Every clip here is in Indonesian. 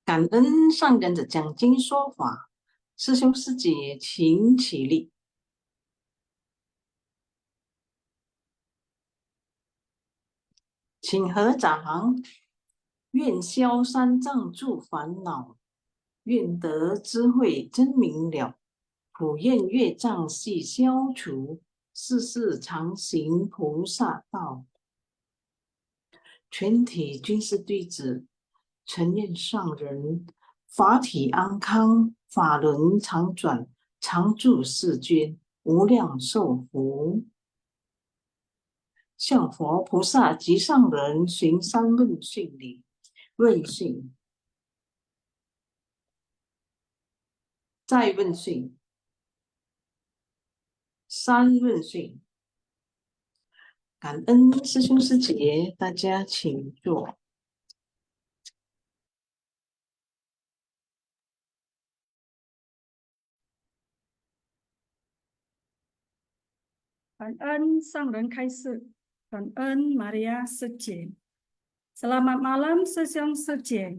感恩上人的讲经说法，师兄师姐请起立。请合掌，愿消三障诸烦恼，愿得智慧真明了，普愿业障悉消除，世世常行菩萨道。全体均是弟子，承愿上人法体安康，法轮常转，常住世间，无量寿福。向佛菩萨及上人行三问讯礼。问讯，再问讯，三问讯。感恩师兄师姐，大家请坐。感恩上人开示，感恩Maria师姐。Selamat malam师兄师姐。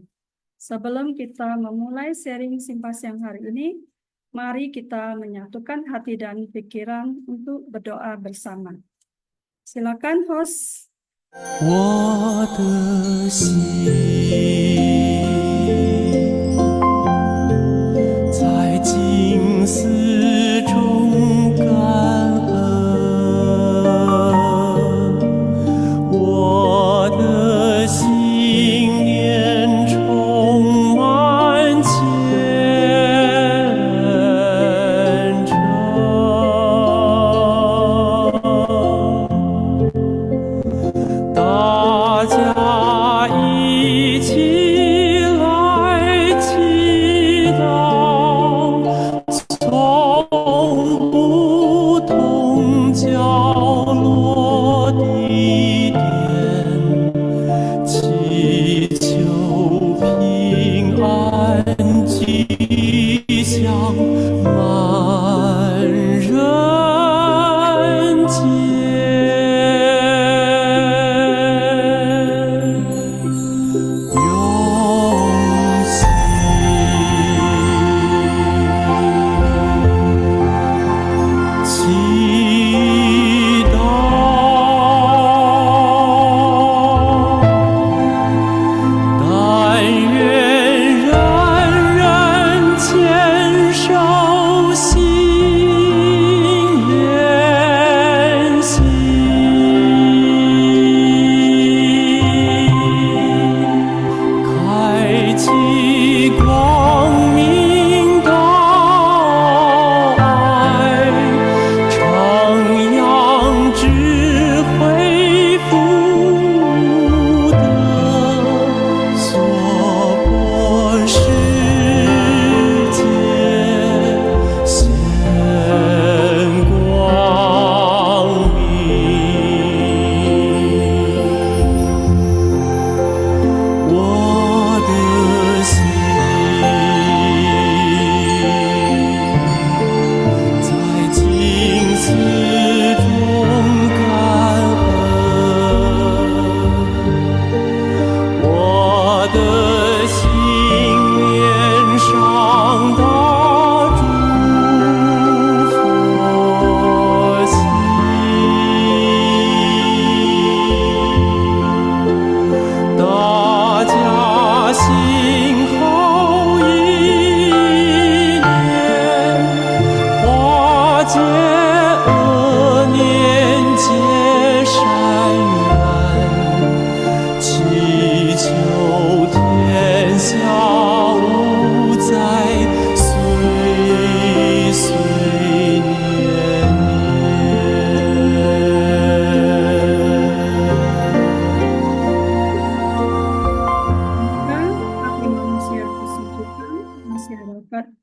Sebelum kita memulai sharing Simpasiang hari ini, mari kita menyatukan hati dan pikiran untuk berdoa bersama. Silakan host. 我的心在静思中感恩，我的心念充满虔诚。大家一起来祈祷，从不同角落地点，祈求平安吉祥满人间。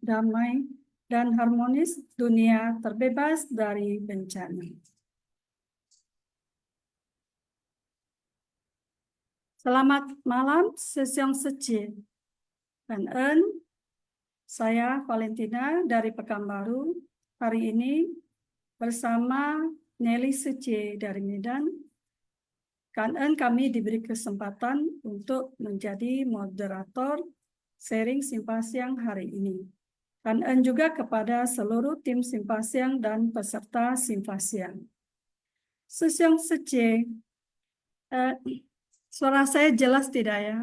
Damai dan harmonis, dunia terbebas dari bencana. Selamat malam, Sesiong Seci.感恩, saya Valentina dari Pekanbaru. Hari ini bersama Nelly Seci dari Medan.感恩kami diberi kesempatan untuk menjadi moderator sharing Simpasiang hari ini. Dan juga kepada seluruh tim Simpasiang dan peserta Simpasiang. Susyong Sece, suara saya jelas tidak ya?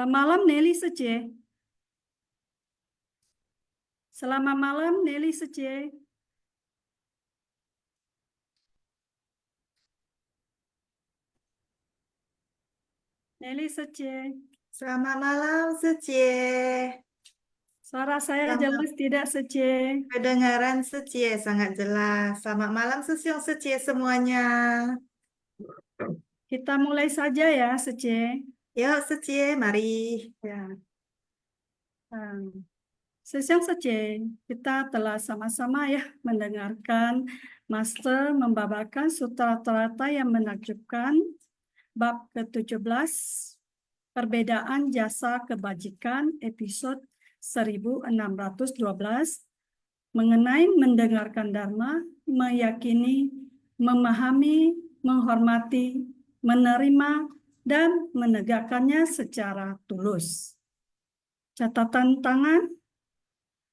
Malam Nelly Sece. Selamat malam Nelly Sece. Nelly Sece. Selamat malam, Secie. Suara saya Selamat jelas tidak Sece? kedengaran, Secie, sangat jelas. Selamat malam, Susyong Secie semuanya. Kita mulai saja ya Sece. Yuk, Secie, mari. Ya. Susyong Sece, kita telah sama-sama ya mendengarkan Master membawakan Sutra Trata yang menakjubkan bab ke-17 Perbedaan Jasa Kebajikan episode 1612 mengenai mendengarkan Dharma, meyakini, memahami, menghormati, menerima, dan menegakkannya secara tulus. Catatan tangan,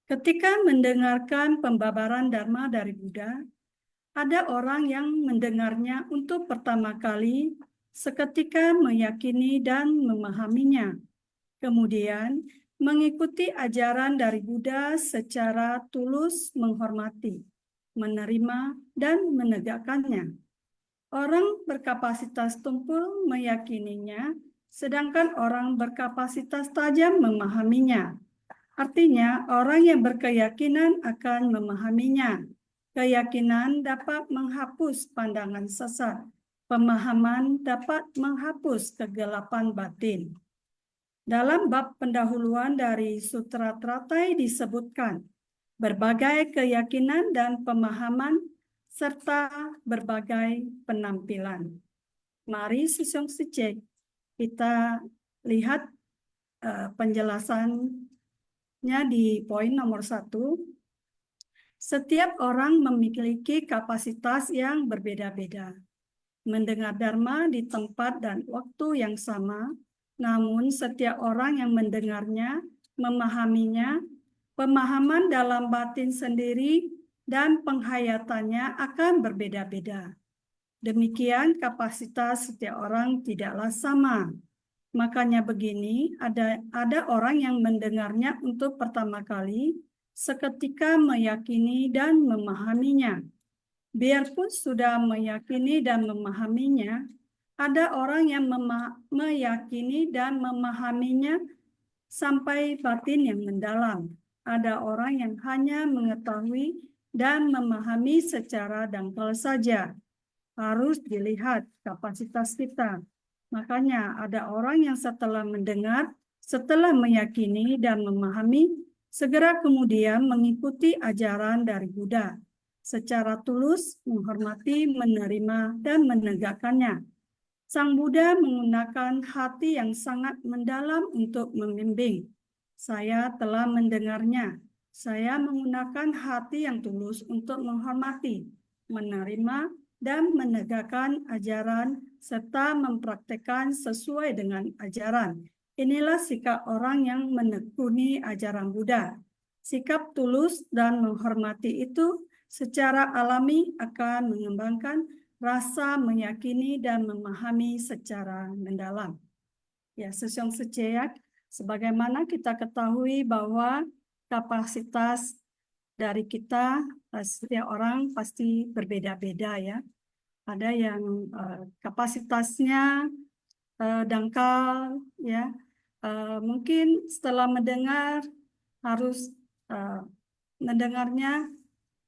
ketika mendengarkan pembabaran Dharma dari Buddha, ada orang yang mendengarnya untuk pertama kali seketika meyakini dan memahaminya. Kemudian mengikuti ajaran dari Buddha secara tulus menghormati, menerima, dan menegakkannya. Orang berkapasitas tumpul meyakininya, sedangkan orang berkapasitas tajam memahaminya. Artinya, orang yang berkeyakinan akan memahaminya. Keyakinan dapat menghapus pandangan sesat. Pemahaman dapat menghapus kegelapan batin. Dalam bab pendahuluan dari Sutra Tratai disebutkan berbagai keyakinan dan pemahaman serta berbagai penampilan. Mari Susyong Sece, kita lihat penjelasannya di poin nomor 1. Setiap orang memiliki kapasitas yang berbeda-beda. Mendengar Dharma di tempat dan waktu yang sama, namun setiap orang yang mendengarnya, memahaminya, pemahaman dalam batin sendiri dan penghayatannya akan berbeda-beda. Demikian kapasitas setiap orang tidaklah sama. Makanya begini, ada orang yang mendengarnya untuk pertama kali, seketika meyakini dan memahaminya. Biarpun sudah meyakini dan memahaminya, ada orang yang meyakini dan memahaminya sampai batin yang mendalam. Ada orang yang hanya mengetahui dan memahami secara dangkal saja. Harus dilihat kapasitas kita. Makanya ada orang yang setelah mendengar, setelah meyakini dan memahami, segera kemudian mengikuti ajaran dari Buddha. Secara tulus, menghormati, menerima, dan menegakkannya. Sang Buddha menggunakan hati yang sangat mendalam untuk membimbing. Saya telah mendengarnya. Saya menggunakan hati yang tulus untuk menghormati, menerima, dan menegakkan ajaran serta mempraktekkan sesuai dengan ajaran. Inilah sikap orang yang menekuni ajaran Buddha. Sikap tulus dan menghormati itu secara alami akan mengembangkan rasa meyakini dan memahami secara mendalam. Ya, Susyong Sece, sebagaimana kita ketahui bahwa kapasitas dari kita, setiap orang pasti berbeda-beda ya. Ada yang kapasitasnya dangkal ya. Mungkin setelah mendengar harus mendengarnya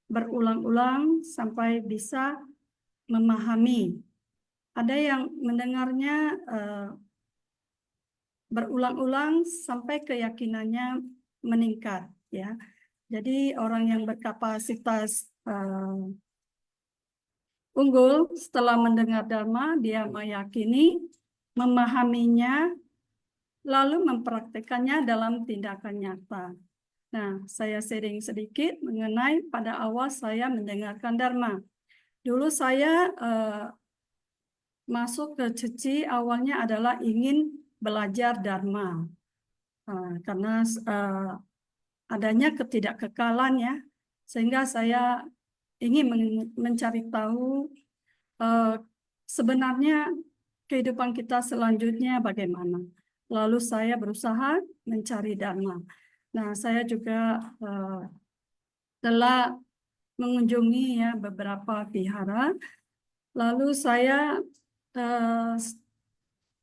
berulang-ulang sampai bisa memahami. Ada yang mendengarnya berulang-ulang sampai keyakinannya meningkat ya. Jadi orang yang berkapasitas unggul setelah mendengar Dharma, dia meyakini, memahaminya, lalu mempraktekannya dalam tindakan nyata. Nah, saya sharing sedikit mengenai pada awal saya mendengarkan Dharma. Dulu saya masuk ke Ceci awalnya adalah ingin belajar Dharma. karena adanya ketidakkekalan ya, sehingga saya ingin mencari tahu sebenarnya kehidupan kita selanjutnya bagaimana. Lalu saya berusaha mencari dharma. Nah, saya juga telah mengunjungi ya beberapa vihara. Lalu saya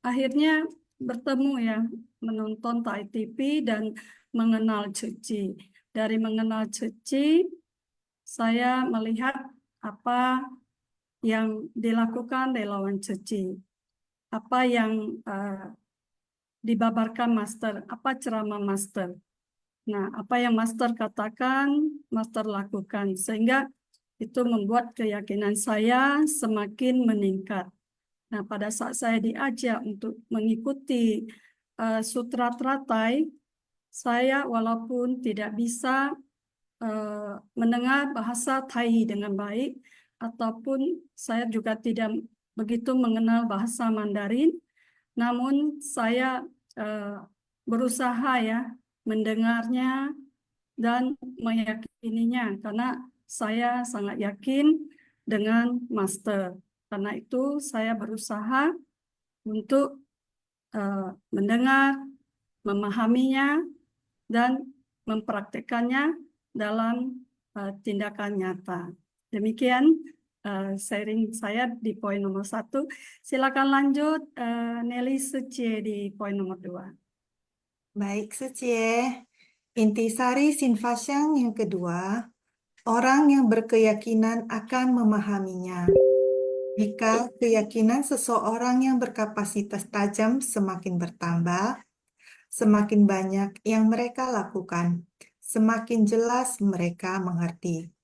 akhirnya bertemu ya, menonton Thai TV dan mengenal Cuci. Dari mengenal Cuci, saya melihat apa yang dilakukan relawan Cuci, apa yang dibabarkan Master, apa ceramah Master. Nah, apa yang Master katakan, Master lakukan, sehingga itu membuat keyakinan saya semakin meningkat. Nah, pada saat saya diajak untuk mengikuti Sutra Teratai, saya walaupun tidak bisa mendengar bahasa Thai dengan baik, ataupun saya juga tidak begitu mengenal bahasa Mandarin, namun saya berusaha ya mendengarnya dan meyakininya, karena saya sangat yakin dengan Master. Karena itu saya berusaha untuk mendengar, memahaminya, dan mempraktikkannya dalam tindakan nyata. Demikian sharing saya di poin nomor 1. Silakan lanjut Nelly Suci di poin nomor 2. Baik, Sucie. Intisari Sinfasyang yang kedua, orang yang berkeyakinan akan memahaminya. Jika keyakinan seseorang yang berkapasitas tajam semakin bertambah, semakin banyak yang mereka lakukan, semakin jelas mereka mengerti.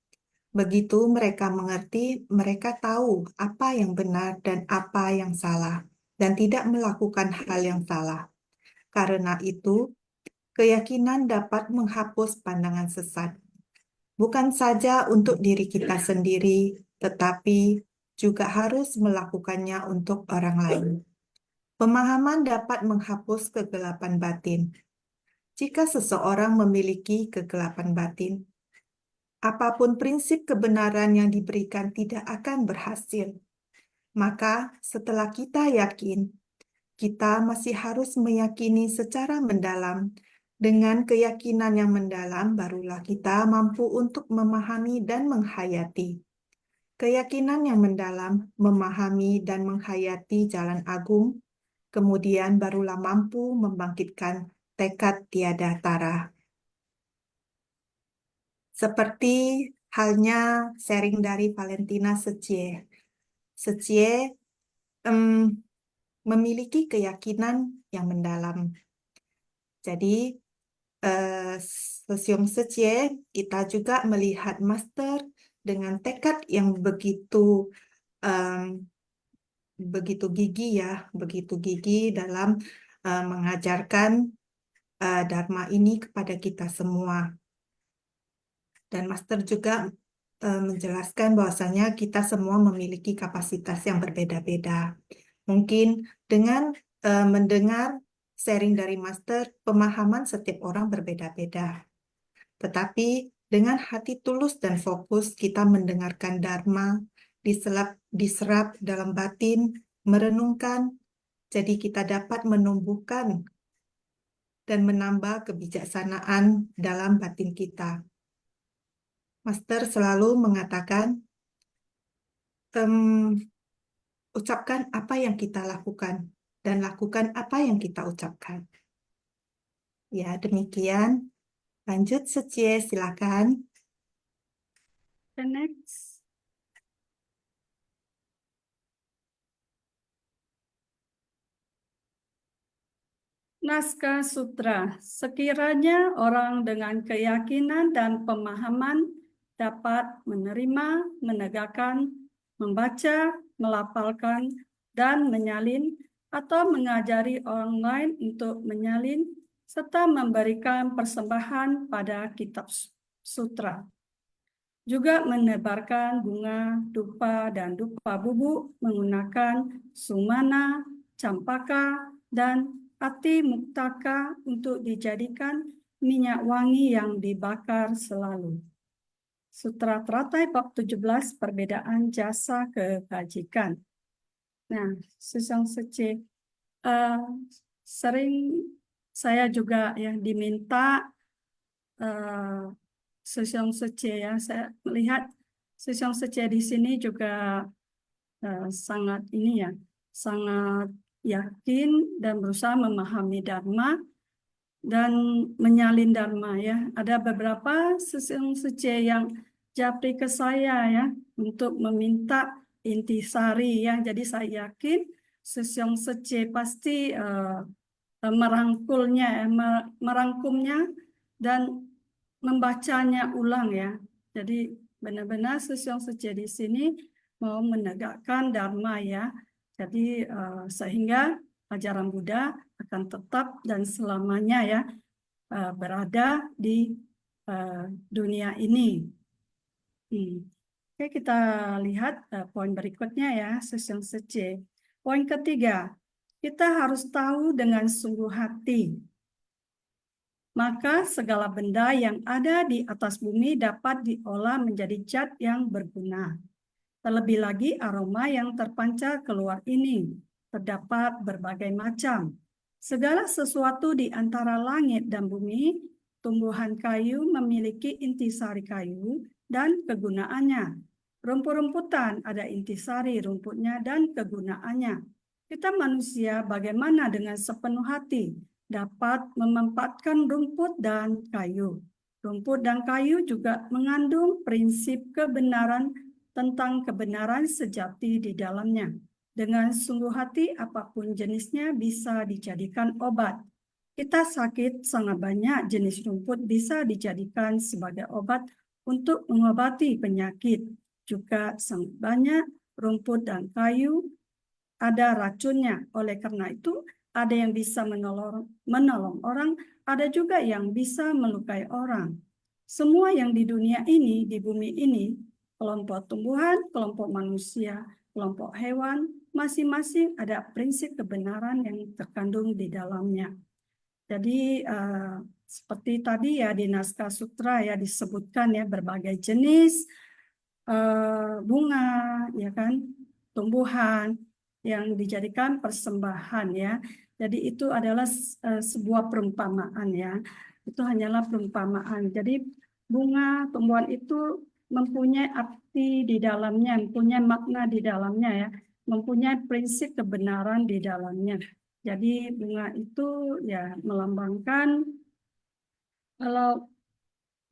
Begitu mereka mengerti, mereka tahu apa yang benar dan apa yang salah, dan tidak melakukan hal yang salah. Karena itu, keyakinan dapat menghapus pandangan sesat, bukan saja untuk diri kita sendiri, tetapi juga harus melakukannya untuk orang lain. Pemahaman dapat menghapus kegelapan batin. Jika seseorang memiliki kegelapan batin, apapun prinsip kebenaran yang diberikan tidak akan berhasil. Maka setelah kita yakin, kita masih harus meyakini secara mendalam. Dengan keyakinan yang mendalam, barulah kita mampu untuk memahami dan menghayati. Keyakinan yang mendalam, memahami dan menghayati jalan agung, kemudian barulah mampu membangkitkan tekad tiada tara. Seperti halnya sharing dari Valentina Setie. Setie memiliki keyakinan yang mendalam. Jadi, Sesiong Setie, kita juga melihat Master dengan tekad yang begitu gigih ya, begitu gigih dalam mengajarkan Dharma ini kepada kita semua. Dan Master juga menjelaskan bahwasanya kita semua memiliki kapasitas yang berbeda-beda. Mungkin dengan mendengar sharing dari Master, pemahaman setiap orang berbeda-beda. Tetapi dengan hati tulus dan fokus kita mendengarkan Dharma, diserap dalam batin, merenungkan, jadi kita dapat menumbuhkan dan menambah kebijaksanaan dalam batin kita. Master selalu mengatakan, ucapkan apa yang kita lakukan, dan lakukan apa yang kita ucapkan. Ya, demikian. Lanjut, Setie, silakan. The next. Naskah Sutra. Sekiranya orang dengan keyakinan dan pemahaman dapat menerima, menegakkan, membaca, melafalkan, dan menyalin, atau mengajari orang lain untuk menyalin, serta memberikan persembahan pada kitab sutra. Juga menebarkan bunga, dupa, dan dupa bubuk menggunakan sumana, campaka, dan ati muktaka untuk dijadikan minyak wangi yang dibakar selalu. Sutra Teratai bab 17, perbedaan jasa kebajikan. Nah, Susang Sece, sering saya juga ya diminta Susang Sece ya, saya melihat Susang Sece di sini juga sangat ini ya, sangat yakin dan berusaha memahami Dharma dan menyalin Dharma ya. Ada beberapa Susang Sece yang japri ke saya ya untuk meminta intisari ya. Jadi saya yakin Susang Sece pasti merangkulnya, merangkumnya dan membacanya ulang ya. Jadi benar-benar Susang Sece di sini mau menegakkan Dharma ya. Jadi sehingga ajaran Buddha akan tetap dan selamanya ya berada di dunia ini. Oke, kita lihat poin berikutnya ya, Susang Sece. Poin ketiga, kita harus tahu dengan sungguh hati. Maka segala benda yang ada di atas bumi dapat diolah menjadi zat yang berguna. Terlebih lagi aroma yang terpancar keluar ini terdapat berbagai macam. Segala sesuatu di antara langit dan bumi, tumbuhan kayu memiliki intisari kayu dan kegunaannya. Rumput-rumputan ada intisari rumputnya dan kegunaannya. Kita manusia bagaimana dengan sepenuh hati dapat memanfaatkan rumput dan kayu. Rumput dan kayu juga mengandung prinsip kebenaran tentang kebenaran sejati di dalamnya. Dengan sungguh hati, apapun jenisnya bisa dijadikan obat. Kita sakit, sangat banyak jenis rumput bisa dijadikan sebagai obat untuk mengobati penyakit. Juga sangat banyak rumput dan kayu ada racunnya. Oleh karena itu, ada yang bisa menolong orang, ada juga yang bisa melukai orang. Semua yang di dunia ini, di bumi ini, kelompok tumbuhan, kelompok manusia, kelompok hewan, masing-masing ada prinsip kebenaran yang terkandung di dalamnya. Jadi seperti tadi ya di naskah sutra ya disebutkan ya berbagai jenis bunga ya kan, tumbuhan yang dijadikan persembahan ya. Jadi itu adalah sebuah perumpamaan ya. Itu hanyalah perumpamaan. Jadi bunga, tumbuhan itu mempunyai arti di dalamnya, mempunyai makna di dalamnya ya, mempunyai prinsip kebenaran di dalamnya. Jadi bunga itu ya melambangkan, kalau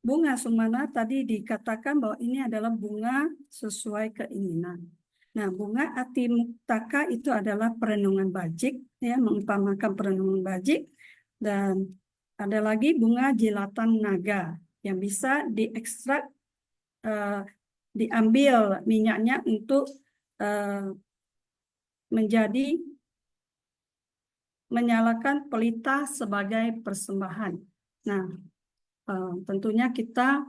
bunga sumana tadi dikatakan bahwa ini adalah bunga sesuai keinginan. Nah, bunga ati muktaka itu adalah perenungan bajik, ya, mengumpamakan perenungan bajik. Dan ada lagi bunga jilatan naga yang bisa diekstrak, diambil minyaknya untuk menjadi menyalakan pelita sebagai persembahan. Nah, tentunya kita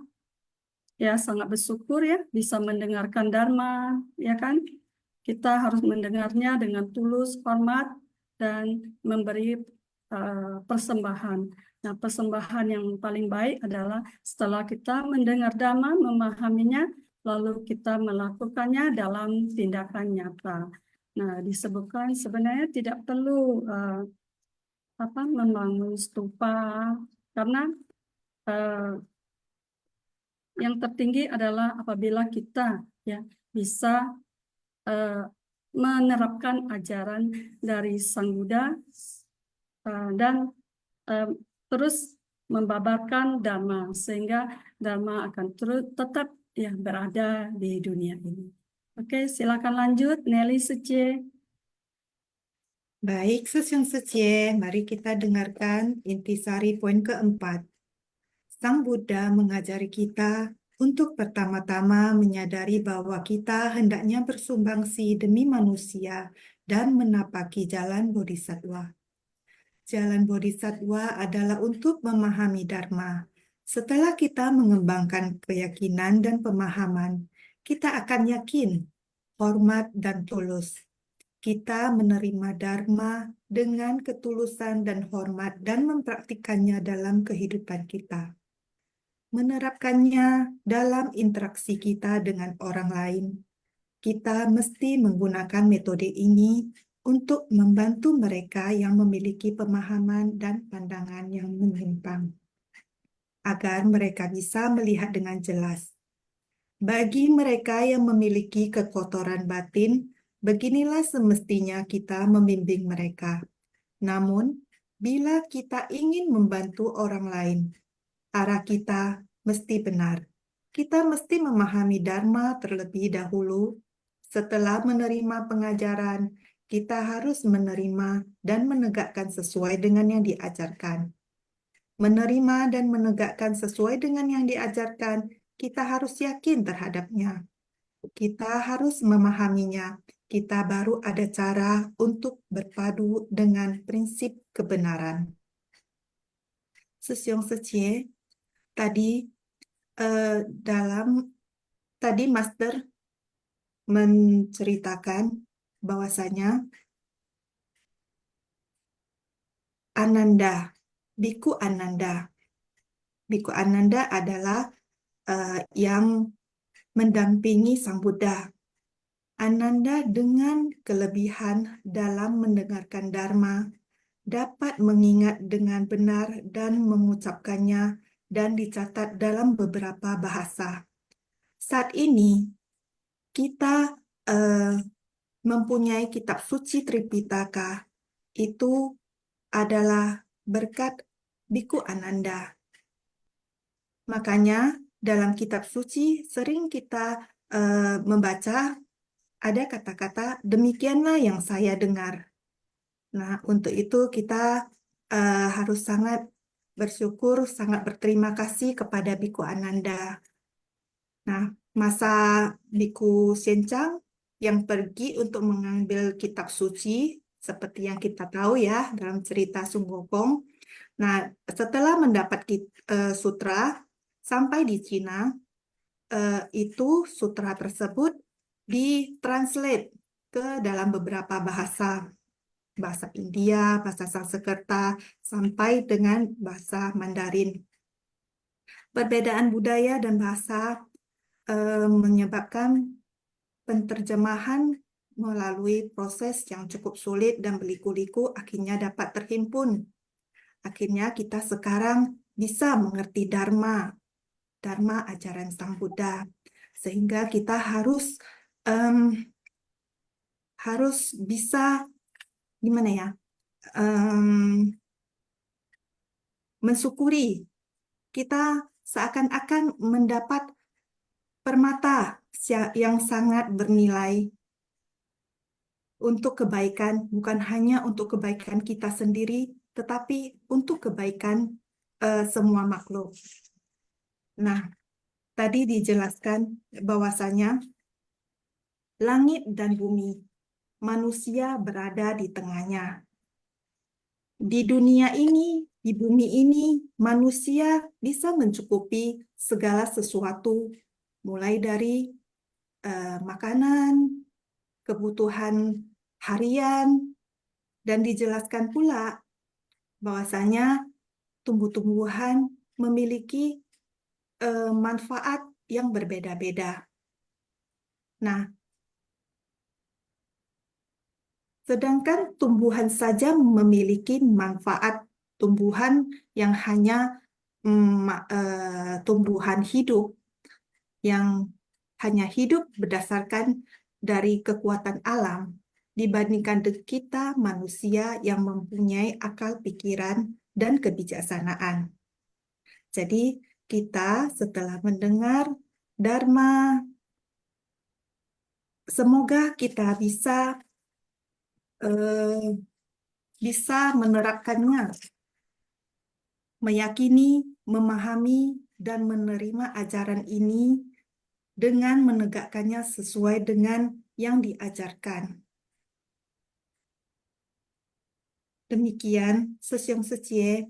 ya sangat bersyukur ya bisa mendengarkan Dharma, ya kan? Kita harus mendengarnya dengan tulus, hormat, dan memberi persembahan. Nah, persembahan yang paling baik adalah setelah kita mendengar Dhamma, memahaminya, lalu kita melakukannya dalam tindakan nyata. Nah, disebutkan sebenarnya tidak perlu membangun stupa, karena yang tertinggi adalah apabila kita ya bisa menerapkan ajaran dari Sang Buddha dan terus membabarkan Dhamma, sehingga Dhamma akan terus tetap ya berada di dunia ini. Oke, silakan lanjut Nelly Sece. Baik, Susang Sece, mari kita dengarkan intisari poin keempat. Sang Buddha mengajari kita untuk pertama-tama menyadari bahwa kita hendaknya bersumbangsi demi manusia dan menapaki jalan bodhisattva. Jalan bodhisattva adalah untuk memahami Dharma. Setelah kita mengembangkan keyakinan dan pemahaman, kita akan yakin, hormat, dan tulus. kita menerima Dharma dengan ketulusan dan hormat dan mempraktikkannya dalam kehidupan kita. Menerapkannya dalam interaksi kita dengan orang lain. Kita mesti menggunakan metode ini untuk membantu mereka yang memiliki pemahaman dan pandangan yang menyimpang, agar mereka bisa melihat dengan jelas. Bagi mereka yang memiliki kekotoran batin, beginilah semestinya kita membimbing mereka. Namun, bila kita ingin membantu orang lain, arah kita mesti benar. Kita mesti memahami Dharma terlebih dahulu. Setelah menerima pengajaran, kita harus menerima dan menegakkan sesuai dengan yang diajarkan. Menerima dan menegakkan sesuai dengan yang diajarkan, kita harus yakin terhadapnya. Kita harus memahaminya. Kita baru ada cara untuk berpadu dengan prinsip kebenaran. Sesyong Secie, tadi tadi Master menceritakan bahwasanya Ananda, Biku Ananda. Biku Ananda adalah yang mendampingi Sang Buddha. Ananda dengan kelebihan dalam mendengarkan Dharma dapat mengingat dengan benar dan mengucapkannya dan dicatat dalam beberapa bahasa. Saat ini kita mempunyai kitab suci Tripitaka, itu adalah berkat Biku Ananda. Makanya dalam kitab suci sering kita membaca ada kata-kata demikianlah yang saya dengar. Nah, untuk itu kita harus sangat bersyukur, sangat berterima kasih kepada Biku Ananda. Nah, masa Biku Sencang yang pergi untuk mengambil kitab suci, seperti yang kita tahu ya dalam cerita Sun Wukong. Nah, setelah mendapat sutra sampai di Cina, itu sutra tersebut ditranslate ke dalam beberapa bahasa. Bahasa India, bahasa Sanskerta, sampai dengan bahasa Mandarin. Perbedaan budaya dan bahasa menyebabkan penterjemahan melalui proses yang cukup sulit dan berliku-liku akhirnya dapat terhimpun. Akhirnya kita sekarang bisa mengerti Dharma ajaran Sang Buddha. Sehingga kita harus bisa gimana ya, mensyukuri kita seakan-akan mendapat permata yang sangat bernilai untuk kebaikan, bukan hanya untuk kebaikan kita sendiri, tetapi untuk kebaikan semua makhluk. Nah, tadi dijelaskan bahwasanya langit dan bumi, manusia berada di tengahnya. Di dunia ini, di bumi ini, manusia bisa mencukupi segala sesuatu, mulai dari makanan, kebutuhan harian, dan dijelaskan pula bahwasanya tumbuh-tumbuhan memiliki manfaat yang berbeda-beda. Nah, sedangkan tumbuhan saja memiliki manfaat, tumbuhan yang hanya tumbuhan hidup, yang hanya hidup berdasarkan dari kekuatan alam, dibandingkan kita manusia yang mempunyai akal pikiran dan kebijaksanaan. Jadi kita setelah mendengar Dharma, semoga kita bisa menerapkannya, meyakini, memahami, dan menerima ajaran ini dengan menegakkannya sesuai dengan yang diajarkan. Demikian, Sesyong Secie,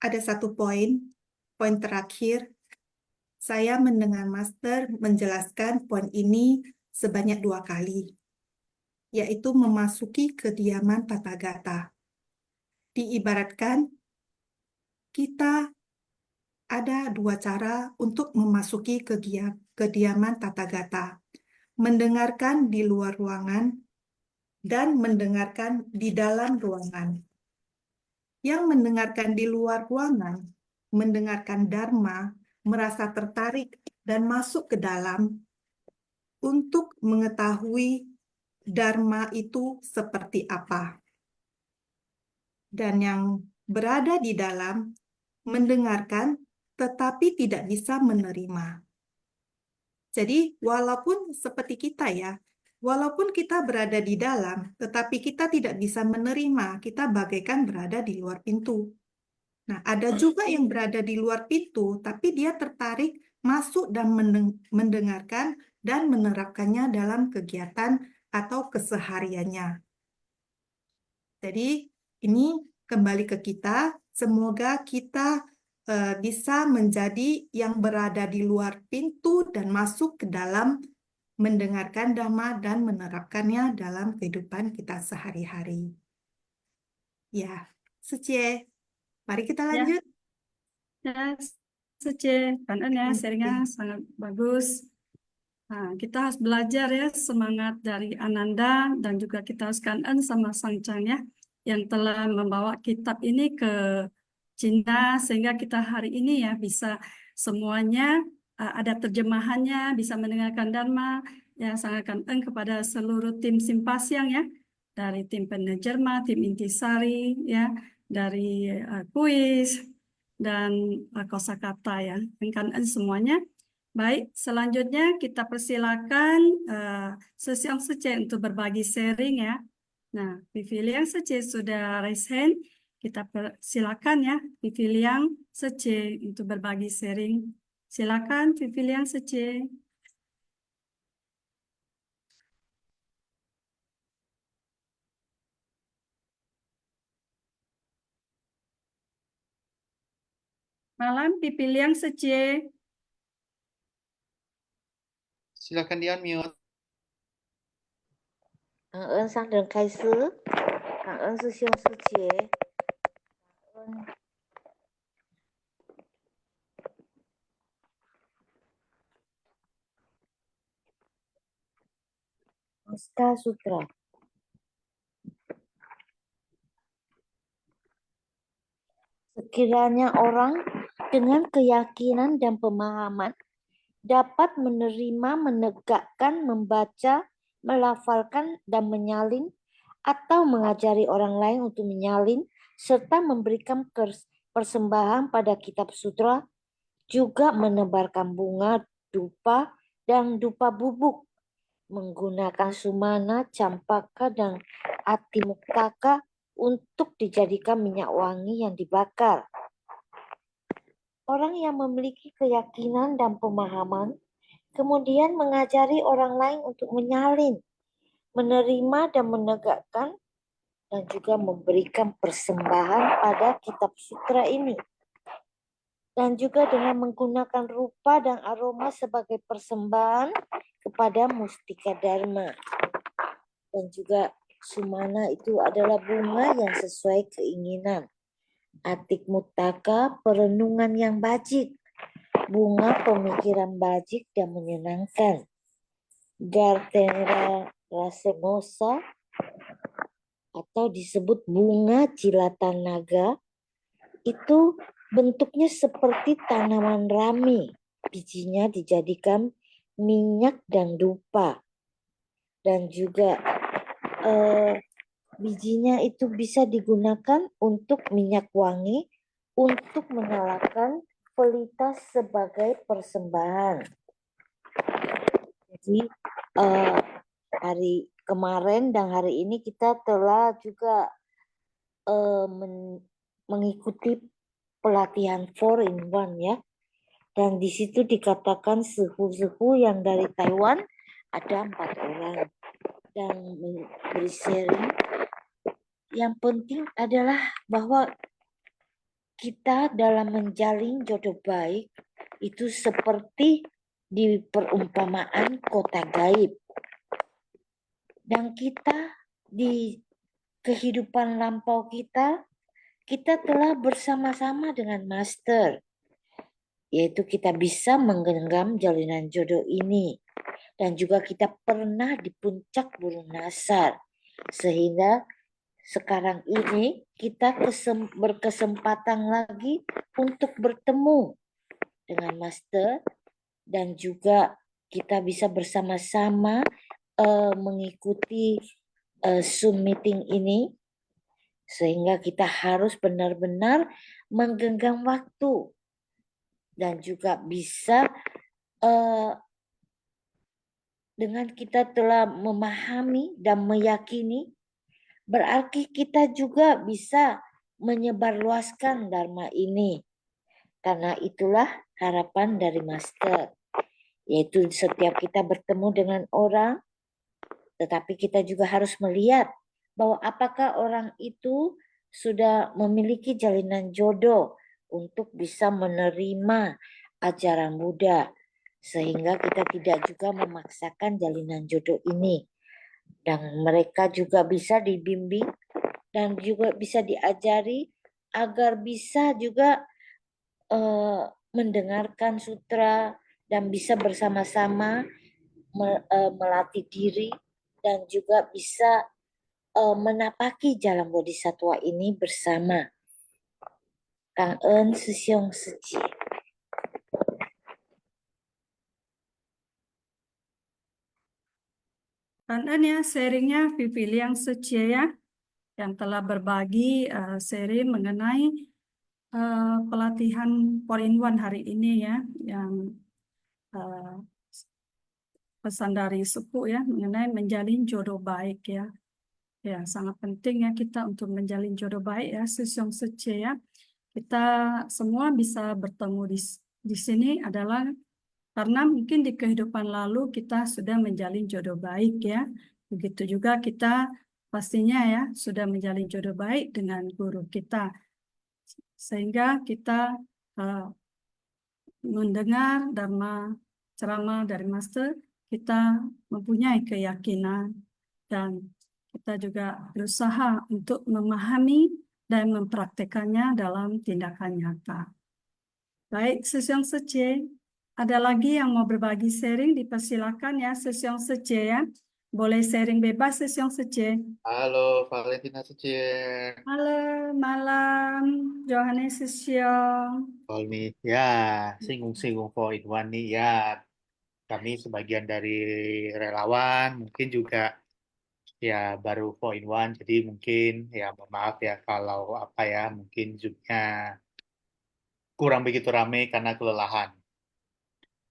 ada satu poin terakhir. Saya mendengar Master menjelaskan poin ini sebanyak 2 kali, yaitu memasuki kediaman Tathagata. Diibaratkan kita ada 2 cara untuk memasuki kediaman Tathagata. Mendengarkan di luar ruangan dan mendengarkan di dalam ruangan. Yang mendengarkan di luar ruangan, mendengarkan Dharma, merasa tertarik dan masuk ke dalam untuk mengetahui Dharma itu seperti apa. Dan yang berada di dalam mendengarkan tetapi tidak bisa menerima. Jadi walaupun seperti kita ya, walaupun kita berada di dalam, tetapi kita tidak bisa menerima, kita bagaikan berada di luar pintu. Nah, ada juga yang berada di luar pintu, tapi dia tertarik masuk dan mendengarkan dan menerapkannya dalam kegiatan atau kesehariannya. Jadi ini kembali ke kita, semoga kita bisa menjadi yang berada di luar pintu dan masuk ke dalam mendengarkan Dhamma dan menerapkannya dalam kehidupan kita sehari-hari. Ya, Sucie. Mari kita Ya, lanjut. ya, Suci, Kanan ya, sharingnya Oke. sangat bagus. Nah, kita harus belajar ya semangat dari Ananda dan juga kita harus kanan sama Sang Chang ya yang telah membawa kitab ini ke Cina sehingga kita hari ini ya bisa semuanya ada terjemahannya, bisa mendengarkan Dharma ya sangat kanan kepada seluruh tim Simpasiang ya dari tim Penerjemah, tim Intisari ya dari kuis dan kosakata ya, kanan semuanya. Baik, selanjutnya kita persilakan Sesiang Suci untuk berbagi sharing ya. Nah, Viviliang Suci sudah raise hand. Kita persilakan ya, Viviliang Suci untuk berbagi sharing. Silakan, Viviliang Suci. Malam, Viviliang Suci. Silakan di-unmute. 感恩上人开示，感恩师兄师姐，感恩 Mesta Sutra. Sekiranya orang dengan keyakinan dan pemahaman dapat menerima, menegakkan, membaca, melafalkan, dan menyalin, atau mengajari orang lain untuk menyalin, serta memberikan persembahan pada kitab sutra, juga menebarkan bunga, dupa, dan dupa bubuk, menggunakan sumana, campaka, dan atimuktaka untuk dijadikan minyak wangi yang dibakar. Orang yang memiliki keyakinan dan pemahaman kemudian mengajari orang lain untuk menyalin, menerima dan menegakkan, dan juga memberikan persembahan pada kitab sutra ini. Dan juga dengan menggunakan rupa dan aroma sebagai persembahan kepada mustika dharma. Dan juga sumana itu adalah bunga yang sesuai keinginan. Atik mutaka, perenungan yang bajik. Bunga pemikiran bajik dan menyenangkan. Gartera rasemosa atau disebut bunga jilatan naga itu bentuknya seperti tanaman rami. Bijinya dijadikan minyak dan dupa. Dan juga bijinya itu bisa digunakan untuk minyak wangi untuk menyalakan pelita sebagai persembahan. Jadi hari kemarin dan hari ini kita telah juga mengikuti pelatihan 4-in-1 ya. Dan di situ dikatakan suhu-suhu yang dari Taiwan ada 4 orang. Dan memberi sharing. Yang penting adalah bahwa kita dalam menjalin jodoh baik itu seperti di perumpamaan kota gaib. Dan kita di kehidupan lampau kita telah bersama-sama dengan Master. Yaitu kita bisa menggenggam jalinan jodoh ini. Dan juga kita pernah di puncak burung nasar. Sehingga sekarang ini kita berkesempatan lagi untuk bertemu dengan Master. Dan juga kita bisa bersama-sama mengikuti Zoom meeting ini. Sehingga kita harus benar-benar menggenggam waktu. Dan juga bisa dengan kita telah memahami dan meyakini, berarti kita juga bisa menyebarluaskan Dharma ini. Karena itulah harapan dari Master. Yaitu setiap kita bertemu dengan orang, tetapi kita juga harus melihat bahwa apakah orang itu sudah memiliki jalinan jodoh untuk bisa menerima ajaran Buddha. Sehingga kita tidak juga memaksakan jalinan jodoh ini. Dan mereka juga bisa dibimbing dan juga bisa diajari agar bisa juga mendengarkan sutra dan bisa bersama-sama melatih diri dan juga bisa menapaki jalan bodhisattva ini bersama. Cảm ơn sư兄sư姐. Kangen ya sharingnya Vivi Liang Secia ya, yang telah berbagi sharing mengenai pelatihan 4-in-1 hari ini ya, yang pesan dari suku ya mengenai menjalin jodoh baik ya. Ya, sangat penting ya kita untuk menjalin jodoh baik ya, Sisyong Sece ya. Kita semua bisa bertemu di sini adalah karena mungkin di kehidupan lalu kita sudah menjalin jodoh baik ya. Begitu juga kita pastinya ya sudah menjalin jodoh baik dengan guru kita. Sehingga kita mendengar Dharma ceramah dari Master, kita mempunyai keyakinan dan kita juga berusaha untuk memahami dan mempraktekannya dalam tindakan nyata. Baik, Sisyong Sece, ada lagi yang mau berbagi sharing, dipersilakan ya Sisyong Sece ya. Boleh sharing bebas Sisyong Sece. Halo, Valentina Suci. Halo, malam, Johannes Sisyong. Kalau nih, ya, singgung-singgung 4-in-1 nih, ya, kami sebagian dari relawan, mungkin juga, ya, baru 4-in-1, jadi mungkin, ya, mohon maaf ya, kalau apa ya, mungkin Zoom-nya kurang begitu ramai karena kelelahan.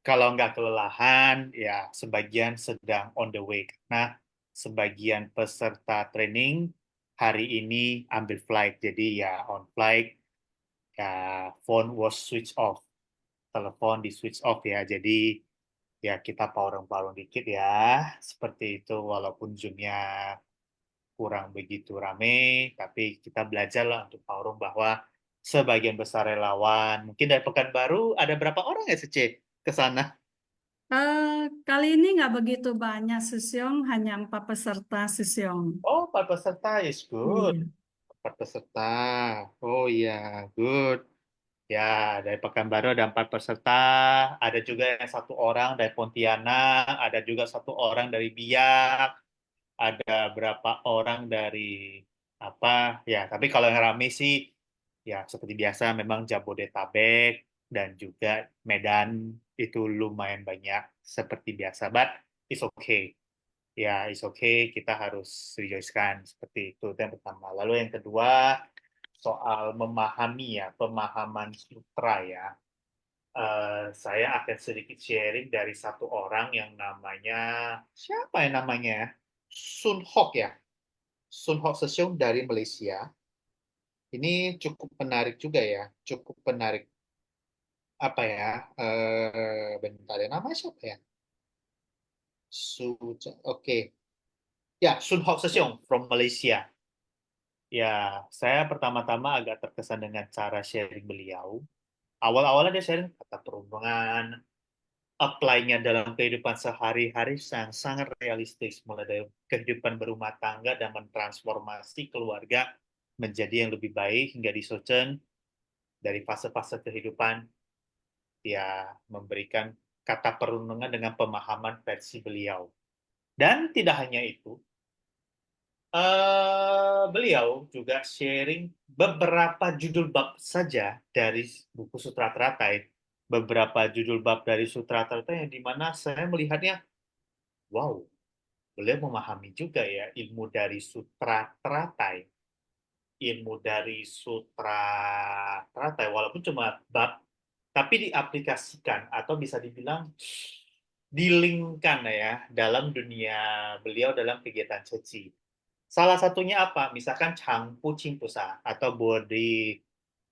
Kalau nggak kelelahan, ya, sebagian sedang on the way, karena sebagian peserta training hari ini ambil flight, jadi ya on flight, ya phone was switch off, telepon di switch off ya, jadi ya kita power-power dikit ya, seperti itu, walaupun Zoom-nya kurang begitu rame, tapi kita belajar lah untuk power bahwa sebagian besar relawan, mungkin dari Pekanbaru ada berapa orang ya Sece ke sana? Kali ini nggak begitu banyak Sisyong, hanya 4 peserta Sisyong. Oh, 4 peserta, is good. Iya. 4 peserta. Oh iya, good. Ya, dari Pekanbaru ada 4 peserta. Ada juga yang 1 orang dari Pontianak. Ada juga 1 orang dari Biak. Ada berapa orang dari apa? Ya, tapi kalau yang rame sih, ya seperti biasa memang Jabodetabek dan juga Medan itu lumayan banyak seperti biasa. But it's okay. Ya, it's okay, kita harus rejoice-kan seperti itu yang pertama. Lalu yang kedua, soal memahami ya, pemahaman sutra ya. Saya akan sedikit sharing dari 1 orang yang namanya, siapa yang namanya? Sun Hok ya. Sun Hok Sesyong dari Malaysia. Ini cukup menarik juga ya, cukup menarik. Apa ya, bentar ya, nama siapa ya? Oke. Ya, Sun Hok Sesyong from Malaysia. Ya, saya pertama-tama agak terkesan dengan cara sharing beliau. Awal-awalnya dia sharing kata perhubungan, apply-nya dalam kehidupan sehari-hari sangat realistis, mulai dari kehidupan berumah tangga dan mentransformasi keluarga menjadi yang lebih baik hingga di Sochen dari fase-fase kehidupan dia memberikan kata perundungan dengan pemahaman versi beliau. Dan tidak hanya itu, beliau juga sharing beberapa judul bab saja dari buku Sutra Teratai, beberapa judul bab dari Sutra Teratai yang dimana saya melihatnya, wow, beliau memahami juga ya ilmu dari Sutra Teratai, walaupun cuma bab, tapi diaplikasikan atau bisa dibilang dilingkan ya dalam dunia beliau dalam kegiatan suci. Salah satunya apa? Misalkan Changpu Cimpusa atau Bodhi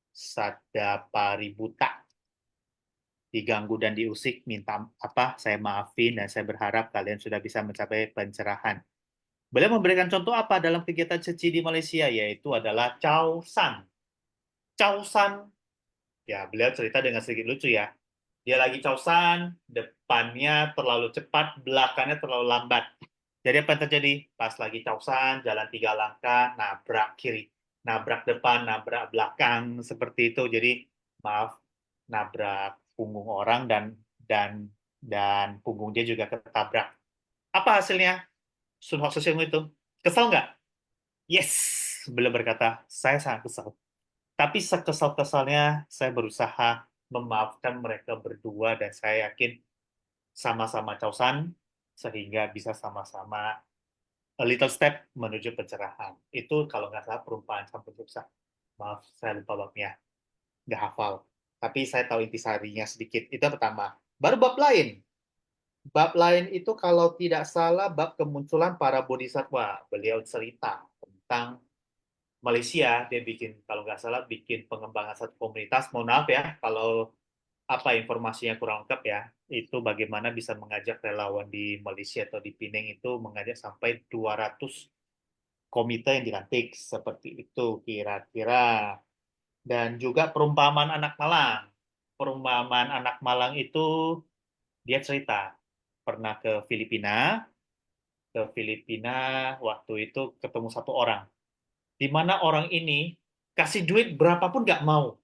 Sada Paributa. Diganggu dan diusik, minta apa? Saya maafin dan saya berharap kalian sudah bisa mencapai pencerahan. Beliau memberikan contoh apa dalam kegiatan suci di Malaysia, yaitu adalah Chow San. Chow San, ya beliau cerita dengan sedikit lucu ya. Dia lagi Chow San, depannya terlalu cepat, belakangnya terlalu lambat. Jadi apa yang terjadi? Pas lagi Chow San, jalan 3 langkah, nabrak kiri. Nabrak depan, nabrak belakang, seperti itu. Jadi, maaf, nabrak punggung orang dan punggung dia juga ketabrak. Apa hasilnya? Sun Hok Sesiong itu. Kesel nggak? Yes! Beliau berkata, saya sangat kesal. Tapi sekesal-kesalnya, saya berusaha memaafkan mereka berdua dan saya yakin sama-sama Chow San, sehingga bisa sama-sama a little step menuju pencerahan. Itu kalau nggak salah perumpamaan sampai susah. Maaf, saya lupa babnya. Nggak hafal. Tapi saya tahu intisarinya sedikit. Itu yang pertama. Baru bab lain. Bab lain itu kalau tidak salah bab kemunculan para bodhisattva. Beliau cerita tentang Malaysia. Dia bikin, kalau nggak salah, bikin pengembangan satu komunitas. Mohon maaf ya, kalau apa informasinya kurang lengkap ya, itu bagaimana bisa mengajak relawan di Malaysia atau di Penang itu mengajak sampai 200 komite yang dilantik, seperti itu kira-kira. Dan juga perumpamaan anak malang. Perumpamaan anak malang itu dia cerita pernah ke Filipina waktu itu ketemu satu orang, di mana orang ini kasih duit berapapun nggak mau.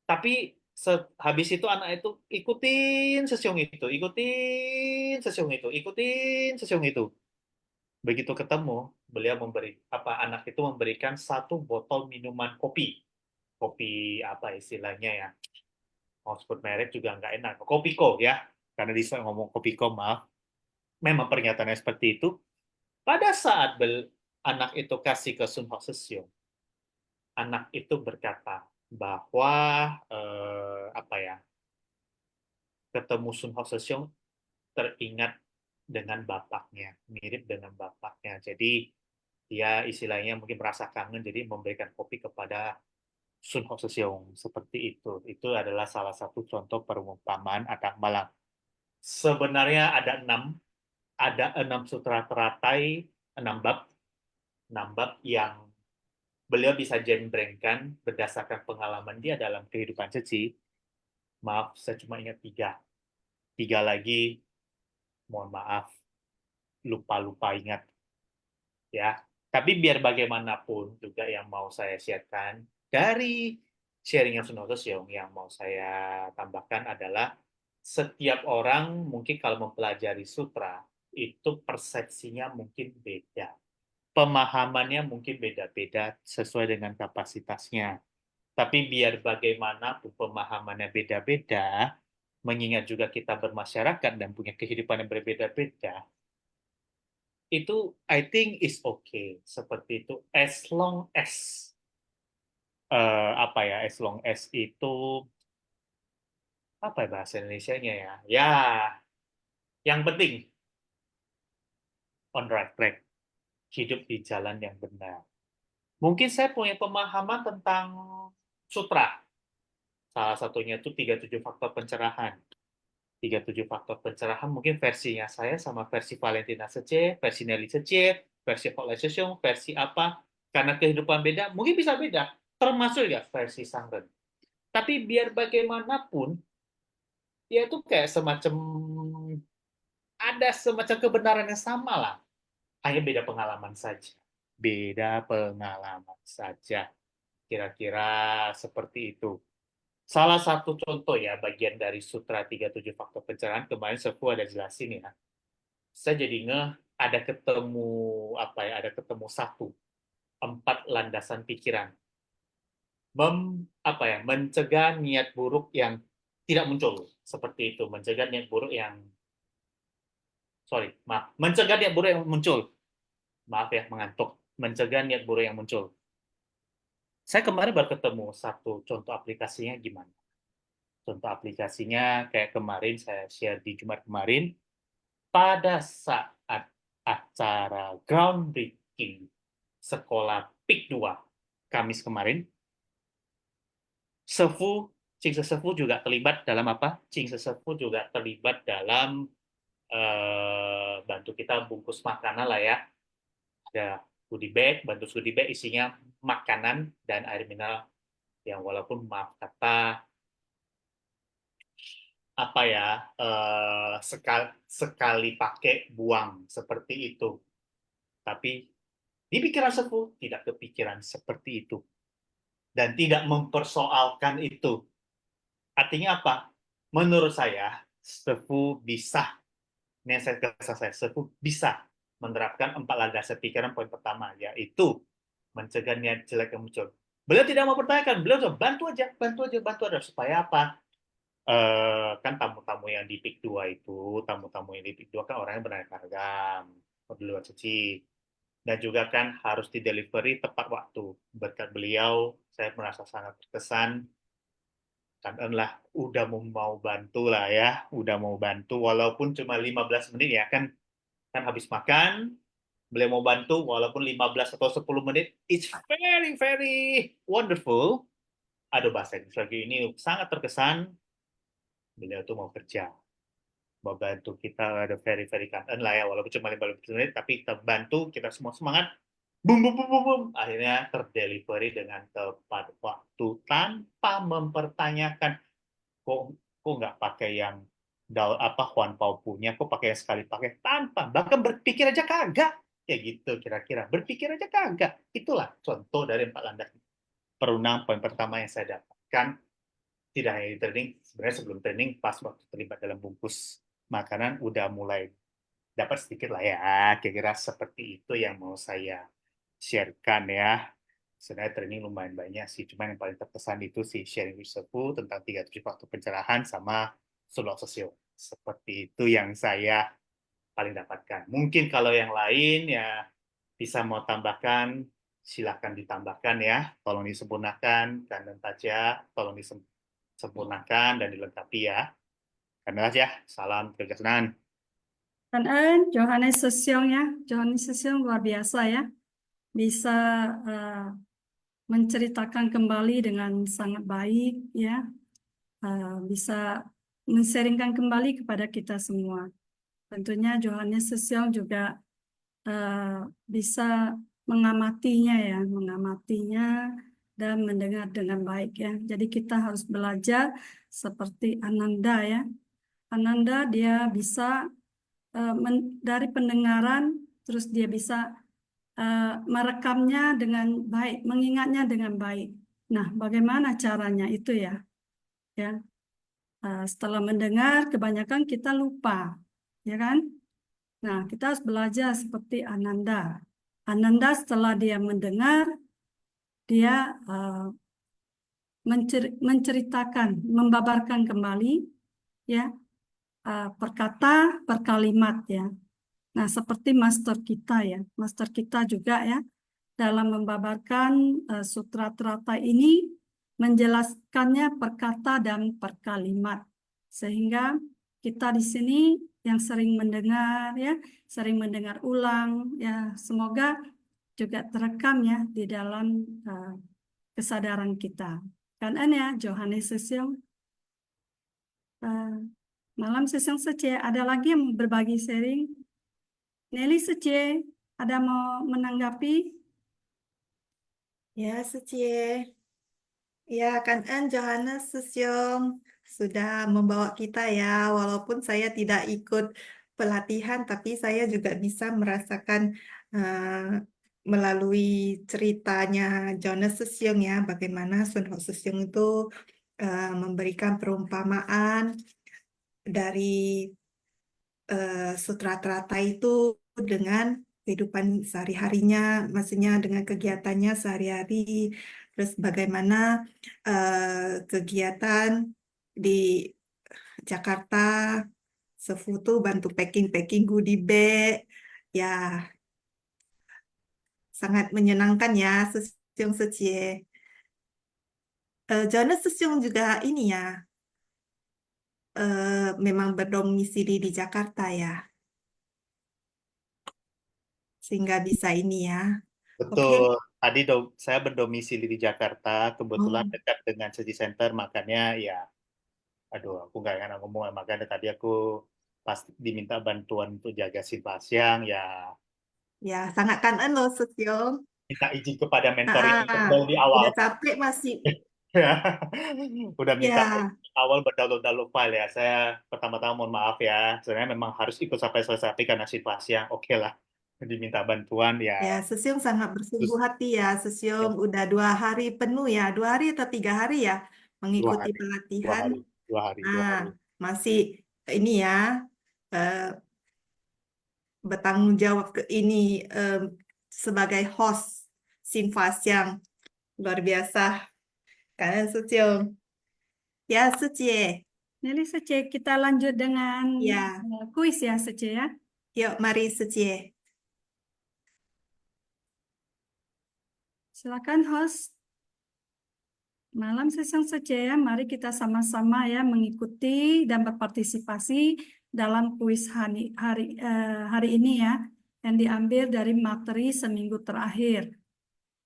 Tapi habis itu anak itu ikutin sesiung itu, ikutin sesiung itu, ikutin sesiung itu. Begitu ketemu, beliau anak itu memberikan satu botol minuman kopi. Kopi apa istilahnya ya? Mau sebut merek juga nggak enak. Kopiko ya, karena bisa ngomong Kopiko, maaf. Memang pernyataannya seperti itu. Pada saat anak itu kasih ke Sun Hok Sesiong, anak itu berkata bahwa ketemu Sun Hok Sesiong teringat dengan bapaknya, mirip dengan bapaknya. Jadi dia istilahnya mungkin merasa kangen, jadi memberikan kopi kepada Sun Hok Sesiong seperti itu. Itu adalah salah satu contoh perumpamaan anak malang. Sebenarnya ada enam sutra teratai, 6 bab yang beliau bisa jembrengkan berdasarkan pengalaman dia dalam kehidupan suci. Maaf, saya cuma ingat 3. 3 lagi, mohon maaf, lupa ingat. Ya, tapi biar bagaimanapun juga yang mau saya sharekan dari sharing yang Sun Hok Sesiong, yang mau saya tambahkan adalah setiap orang mungkin kalau mempelajari sutra itu persepsinya mungkin beda, pemahamannya mungkin beda-beda sesuai dengan kapasitasnya. Tapi biar bagaimanapun pemahamannya beda-beda, mengingat juga kita bermasyarakat dan punya kehidupan yang berbeda-beda, itu I think is okay seperti itu, as long as as long as itu apa ya bahasa Indonesianya ya, ya yang penting on right track, hidup di jalan yang benar. Mungkin saya punya pemahaman tentang sutra, salah satunya itu 37 faktor pencerahan. 37 faktor pencerahan mungkin versinya saya sama versi Valentina Sece, versi Nelly Sece, versi Hok Lai Sesiong, versi apa, karena kehidupan beda, mungkin bisa beda, termasuk ya versi Sangren. Tapi biar bagaimanapun, ya itu kayak semacam ada semacam kebenaran yang sama lah. Hanya beda pengalaman saja. Beda pengalaman saja. Kira-kira seperti itu. Salah satu contoh ya, bagian dari Sutra 37 Faktor Pencerahan, kemarin Sefu ada jelasin ya. Saya jadi ada ketemu, ada ketemu satu, 4 landasan pikiran. Mencegah niat buruk yang tidak muncul. Seperti itu, mencegah niat buruk yang, mencegah niat buruk yang muncul. Maaf ya, mengantuk. Mencegah niat buruk yang muncul. Saya kemarin baru ketemu satu contoh aplikasinya gimana. Contoh aplikasinya kayak kemarin saya share di Jumat kemarin, pada saat acara groundbreaking sekolah PIK 2 Kamis kemarin, Cing Sesefu juga terlibat dalam apa? Cing Sesefu juga terlibat dalam bantu kita bungkus makanan lah ya. Ada goodie bag, bantu goodie bag isinya makanan dan air mineral yang walaupun maaf kata sekali pakai buang seperti itu. Tapi di pikiran Sefu tidak kepikiran seperti itu dan tidak mempersoalkan itu. Artinya apa? Menurut saya Sefu bisa, Sefu bisa menerapkan 4 landasan pikiran. Poin pertama yaitu mencegah niat jelek yang muncul. Beliau tidak mau pertanyakan, beliau bantu aja supaya apa? Kan tamu-tamu yang di PIK 2 itu, tamu-tamu yang di PIK 2 kan orangnya beraneka ragam, di luar suci. Dan juga kan harus di delivery tepat waktu. Berkat beliau, saya merasa sangat terkesan. Kan lah, udah mau bantu lah ya, udah mau bantu, walaupun cuma 15 menit ya, kan habis makan, beliau mau bantu, walaupun 15 atau 10 menit, it's very, very wonderful. Aduh, bahasa Inggris lagi ini sangat terkesan. Beliau tuh mau kerja, mau bantu kita, ada very very kangen lah ya, walaupun cuma 15 menit, tapi kita bantu, kita semua semangat, boom boom boom boom, boom. Akhirnya terdelivery dengan tepat waktu tanpa mempertanyakan kok nggak pakai yang Huan Pao punya, kok pakai yang sekali pakai, tanpa bahkan berpikir aja kagak, ya gitu kira-kira, berpikir aja kagak. Itulah contoh dari 4 landasan perunang. Poin pertama yang saya dapatkan, tidak hanya di training, sebenarnya sebelum training pas waktu terlibat dalam bungkus makanan udah mulai dapat sedikit lah ya, kira-kira seperti itu yang mau saya sharekan ya. Sebenarnya training lumayan banyak sih, cuman yang paling terkesan itu sih sharing with Sefu tentang 37 faktor pencerahan sama solo sosio. Seperti itu yang saya paling dapatkan. Mungkin kalau yang lain ya bisa mau tambahkan, silakan ditambahkan ya. Tolong disempurnakan, dan saja tolong disempurnakan dan dilengkapi ya. Karena ya, salam kerja senang. Cảm ơn Johannes Sesiong ya. Johannes Sesiong luar biasa ya. Bisa menceritakan kembali dengan sangat baik ya. Bisa men-sharingkan kembali kepada kita semua. Tentunya Johannes Sesiong juga bisa mengamatinya ya, mengamatinya dan mendengar dengan baik ya. Jadi kita harus belajar seperti Ananda ya. Ananda dia bisa dari pendengaran, terus dia bisa merekamnya dengan baik, mengingatnya dengan baik. Nah, bagaimana caranya itu ya? Ya, setelah mendengar, kebanyakan kita lupa, ya kan? Nah, kita harus belajar seperti Ananda. Ananda setelah dia mendengar, dia menceritakan, membabarkan kembali, ya, per kata, per kalimat ya. Nah, seperti master kita ya, master kita juga ya, dalam membabarkan sutra trata ini menjelaskannya per kata dan per kalimat, sehingga kita di sini yang sering mendengar ya, sering mendengar ulang ya, semoga juga terekam ya di dalam kesadaran kita. Kan ya, Johannes Sesiong. Malam Sesiong Sece, ada lagi yang berbagi sharing? Nelly Sece, ada mau menanggapi? Ya, Secie. Ya, Johannes Sesiong. sudah membawa kita ya. Walaupun saya tidak ikut pelatihan, tapi saya juga bisa merasakan melalui ceritanya Jonas Sessyong ya, bagaimana Sun Ho Sessyong itu memberikan perumpamaan dari sutra Trata itu dengan kehidupan sehari-harinya, maksudnya dengan kegiatannya sehari-hari, terus bagaimana kegiatan di Jakarta, Sefutu bantu packing-packing goodie bag, ya sangat menyenangkan ya, Sessyong Sejie. Jonas Sessyong juga ini ya, memang berdomisili di Jakarta ya, sehingga bisa ini ya. Oke. Betul. Tadi saya berdomisili di Jakarta, kebetulan Oh, dekat dengan City Center, makanya ya, aduh, aku nggak enak ngomong, makanya tadi aku pas diminta bantuan untuk jaga Simpasiang, ya ya sangat kangen loh Sesyong. minta izin kepada mentor yang Ah, terdahulu di awal. udah capek masih. Udah minta Ya, awal berdownload file ya. Saya pertama-tama mohon maaf ya. Sebenarnya memang harus ikut sampai selesai, tapi karena situasi yang oke lah. Diminta bantuan ya ya. Sesyong sangat Terus bersungguh hati ya. Sesyong ya, udah 2 hari penuh ya, 2 hari atau 3 hari ya dua mengikuti hari, dua pelatihan. hari, dua hari, dua Nah, hari. masih ini ya eh, bertanggung jawab ke ini sebagai host Sinfas yang luar biasa. Kalian Sesyong. Ya, Sucie. Jadi Sece, kita lanjut dengan Ya, kuis ya Sece ya. yuk mari Sucie. Silakan host. Malam Sesong Sece ya, mari kita sama-sama ya mengikuti dan berpartisipasi dalam kuis hari ini ya, yang diambil dari materi seminggu terakhir.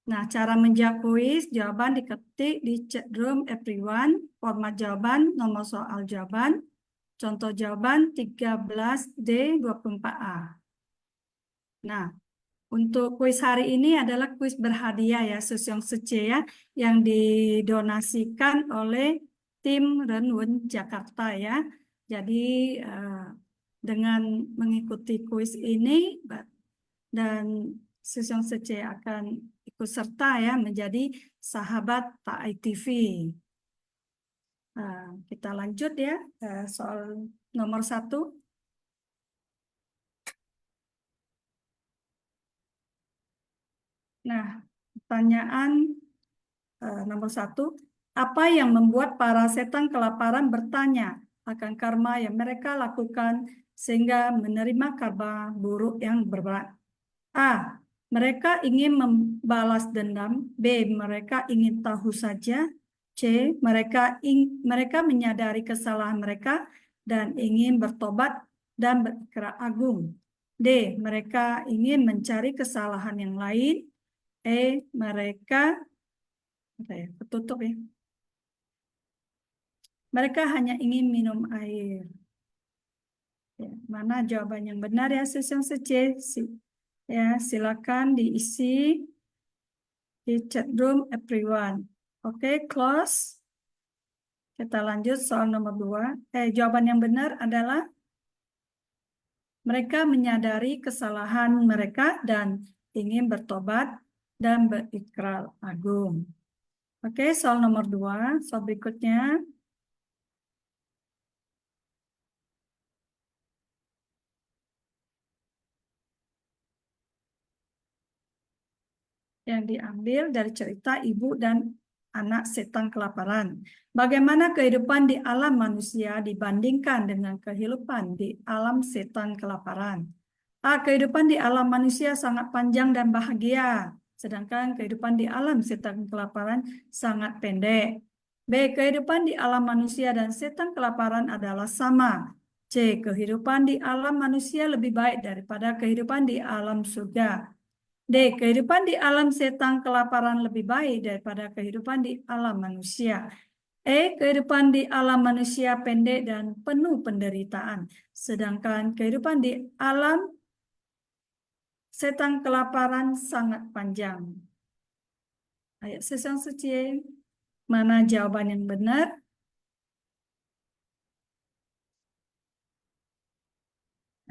Nah, cara menjawab kuis, jawaban diketik di chat room everyone, format jawaban, nomor soal jawaban, contoh jawaban 13D24A. Nah, untuk kuis hari ini adalah kuis berhadiah ya, Susyong Sece ya, yang didonasikan oleh tim Renwun Jakarta ya. Jadi dengan mengikuti kuis ini dan Susyong Sece akan ikut serta ya menjadi sahabat Tak ITV. Kita lanjut ya soal nomor 1. Nah, pertanyaan nomor 1, apa yang membuat para setan kelaparan bertanya akan karma yang mereka lakukan sehingga menerima karma buruk yang berat? A. Mereka ingin membalas dendam. B. Mereka ingin tahu saja. C. Mereka menyadari kesalahan mereka dan ingin bertobat dan berikrar agung. D. Mereka ingin mencari kesalahan yang lain. E. Mereka tertutup ya. Mereka hanya ingin minum air. Ya, mana jawaban yang benar ya, Susyong Sece? Ya, silakan diisi di chat room everyone. Oke, close. Kita lanjut soal nomor 2. Jawaban yang benar adalah mereka menyadari kesalahan mereka dan ingin bertobat dan berikrar agung. Oke, soal nomor 2. Soal berikutnya. Yang diambil dari cerita ibu dan anak setan kelaparan. Bagaimana kehidupan di alam manusia dibandingkan dengan kehidupan di alam setan kelaparan? A. Kehidupan di alam manusia sangat panjang dan bahagia, sedangkan kehidupan di alam setan kelaparan sangat pendek. B. Kehidupan di alam manusia dan setan kelaparan adalah sama. C. Kehidupan di alam manusia lebih baik daripada kehidupan di alam surga. D. Kehidupan di alam setan kelaparan lebih baik daripada kehidupan di alam manusia. E. Kehidupan di alam manusia pendek dan penuh penderitaan. Sedangkan kehidupan di alam setan kelaparan sangat panjang. Ayat Susyong Sece, mana jawaban yang benar?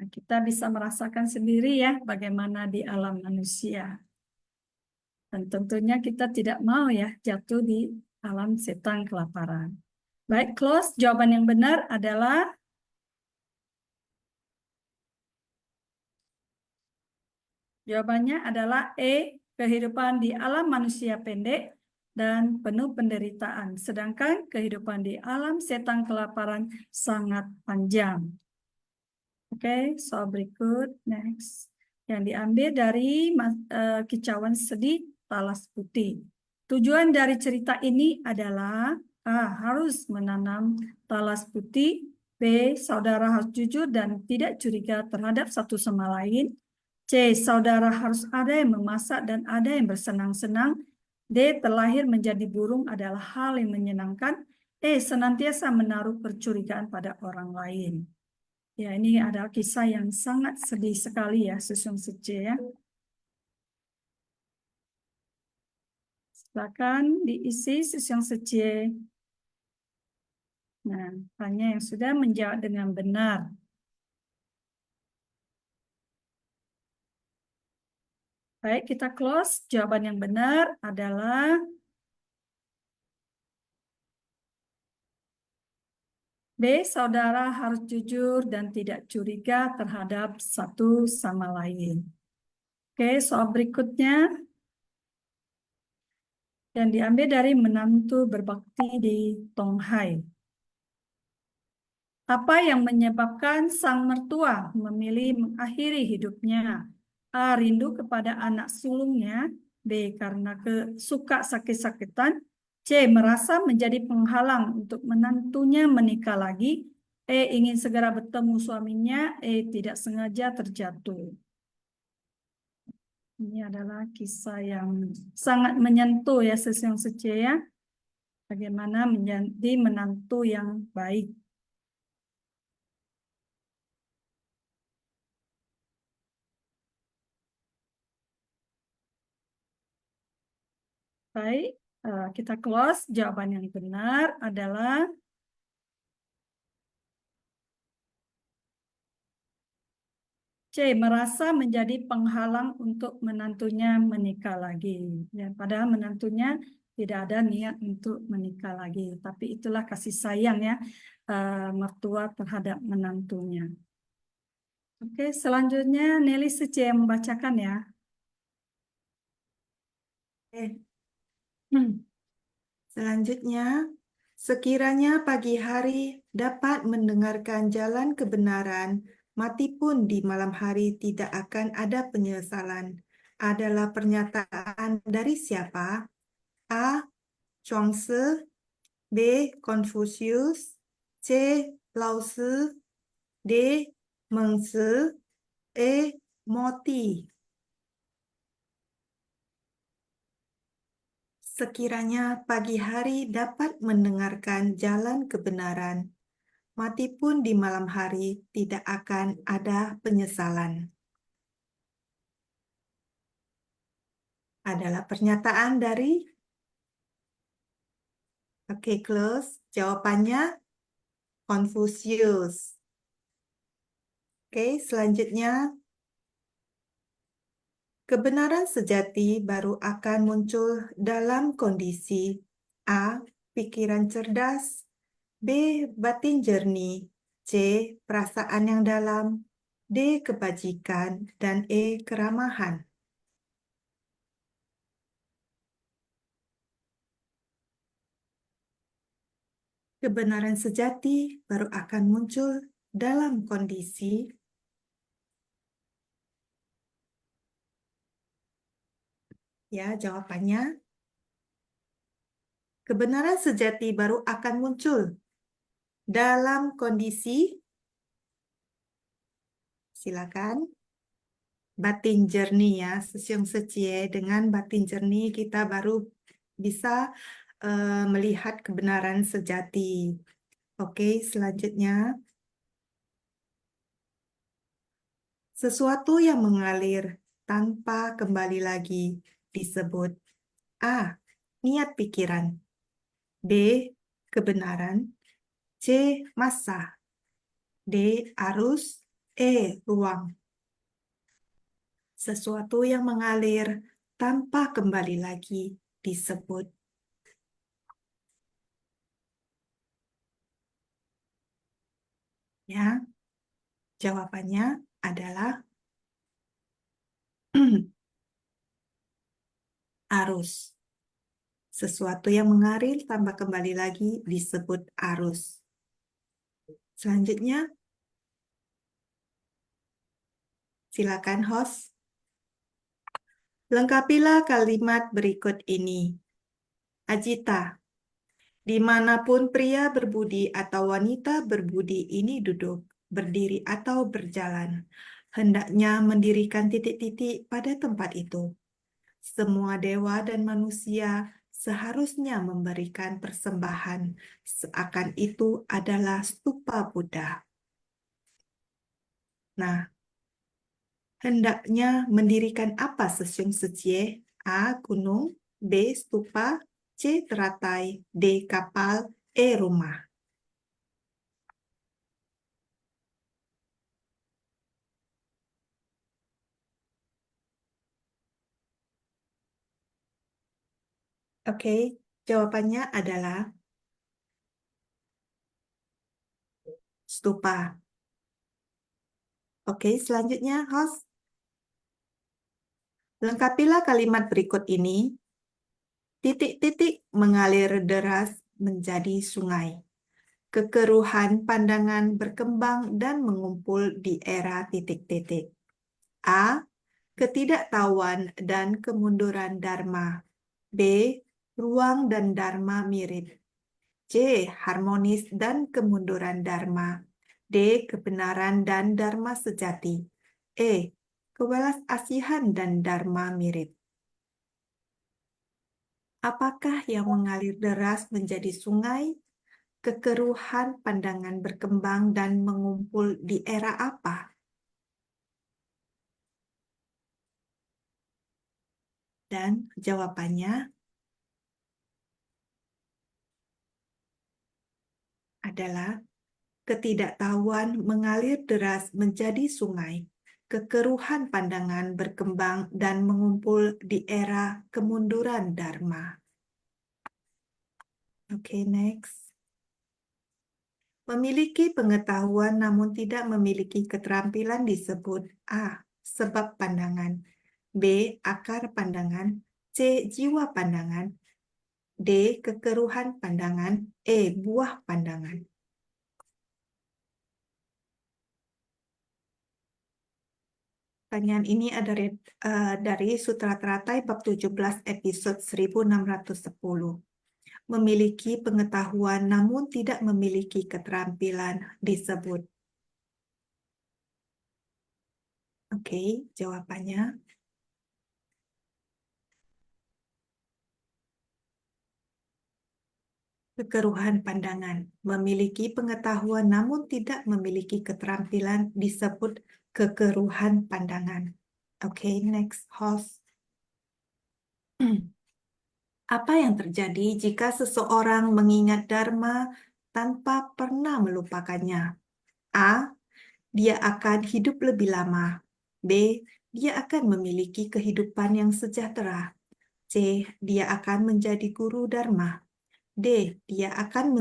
kita bisa merasakan sendiri ya bagaimana di alam manusia. Dan tentunya kita tidak mau ya jatuh di alam setan kelaparan. Baik, close. Jawaban yang benar adalah jawabannya adalah E, kehidupan di alam manusia pendek dan penuh penderitaan. Sedangkan kehidupan di alam setan kelaparan sangat panjang. Oke, soal berikut, next. Yang diambil dari Kicauan Sedih Talas Putih. Tujuan dari cerita ini adalah A. Harus menanam talas putih. B. Saudara harus jujur dan tidak curiga terhadap satu sama lain. C. Saudara harus ada yang memasak dan ada yang bersenang-senang. D. Terlahir menjadi burung adalah hal yang menyenangkan. E. Senantiasa menaruh percurigaan pada orang lain. Ya, ini adalah kisah yang sangat sedih sekali ya, Susung Sece ya. Silakan diisi Susung Sece. Nah, hanya yang sudah menjawab dengan benar. Baik, kita close. Jawaban yang benar adalah B. Saudara harus jujur dan tidak curiga terhadap satu sama lain. Oke, soal berikutnya yang diambil dari menantu berbakti di Tonghai. Apa yang menyebabkan sang mertua memilih mengakhiri hidupnya? A. Rindu kepada anak sulungnya. B. Karena suka sakit-sakitan. C. Merasa menjadi penghalang untuk menantunya menikah lagi. E. Ingin segera bertemu suaminya. E. Tidak sengaja terjatuh. Ini adalah kisah yang sangat menyentuh ya Susung Sece ya. Bagaimana menjadi menantu yang baik. Baik, kita close. Jawaban yang benar adalah C. Merasa menjadi penghalang untuk menantunya menikah lagi. Ya, padahal menantunya tidak ada niat untuk menikah lagi. Tapi itulah kasih sayang ya mertua terhadap menantunya. Oke, selanjutnya Nelly Sece yang membacakan ya. Selanjutnya, sekiranya pagi hari dapat mendengarkan jalan kebenaran, mati pun di malam hari tidak akan ada penyesalan. Adalah pernyataan dari siapa? A. Chuang-Tzu, B. Confucius, C. Lao Tzu, D. Meng-Tzu, E. Moti. Sekiranya pagi hari dapat mendengarkan jalan kebenaran, mati pun di malam hari tidak akan ada penyesalan. Adalah pernyataan dari Oke, close. Jawabannya Confucius. Oke, selanjutnya kebenaran sejati baru akan muncul dalam kondisi A. Pikiran cerdas, B. Batin jernih, C. Perasaan yang dalam, D. Kebajikan, dan E. Keramahan. Kebenaran sejati baru akan muncul dalam kondisi Ya, jawabannya kebenaran sejati baru akan muncul dalam kondisi silakan batin jernih ya, Susung Sece. Dengan batin jernih kita baru bisa melihat kebenaran sejati. Oke, selanjutnya sesuatu yang mengalir tanpa kembali lagi disebut A. Niat pikiran, B. Kebenaran, C. Massa, D. Arus, Ruang. Sesuatu yang mengalir tanpa kembali lagi disebut. Ya, jawabannya adalah arus. Sesuatu yang mengalir tanpa kembali lagi disebut arus. Selanjutnya, silakan host. Lengkapilah kalimat berikut ini. Ajita, dimanapun pria berbudi atau wanita berbudi ini duduk, berdiri atau berjalan, hendaknya mendirikan titik-titik pada tempat itu. Semua dewa dan manusia seharusnya memberikan persembahan, seakan itu adalah stupa Buddha. Nah, hendaknya mendirikan apa Sesyung Setie? A. Gunung, B. Stupa, C. Teratai, D. Kapal, E. Rumah. Oke, jawabannya adalah stupa. Oke, selanjutnya, host. Lengkapilah kalimat berikut ini. Titik-titik mengalir deras menjadi sungai. Kekeruhan pandangan berkembang dan mengumpul di era titik-titik. A. Ketidaktahuan dan kemunduran Dharma. B. Ruang dan Dharma mirip. C. Harmonis dan kemunduran Dharma. D. Kebenaran dan Dharma sejati. E. Kewelas asihan dan Dharma mirip. Apakah yang mengalir deras menjadi sungai? Kekeruhan pandangan berkembang dan mengumpul di era apa? Dan jawabannya adalah ketidaktahuan mengalir deras menjadi sungai. Kekeruhan pandangan berkembang dan mengumpul di era kemunduran Dharma. Oke, next. Memiliki pengetahuan namun tidak memiliki keterampilan disebut A. Sebab pandangan, B. Akar pandangan, C. Jiwa pandangan, D. Kekeruhan pandangan, E. Buah pandangan. Pertanyaan ini ada dari Sutra Teratai bab 17 episode 1610. Memiliki pengetahuan namun tidak memiliki keterampilan disebut. Oke, jawabannya. Kekeruhan pandangan. Memiliki pengetahuan namun tidak memiliki keterampilan disebut kekeruhan pandangan. Oke, next host. Apa yang terjadi jika seseorang mengingat Dharma tanpa pernah melupakannya? A. Dia akan hidup lebih lama. B. Dia akan memiliki kehidupan yang sejahtera. C. Dia akan menjadi guru Dharma. D. Dia akan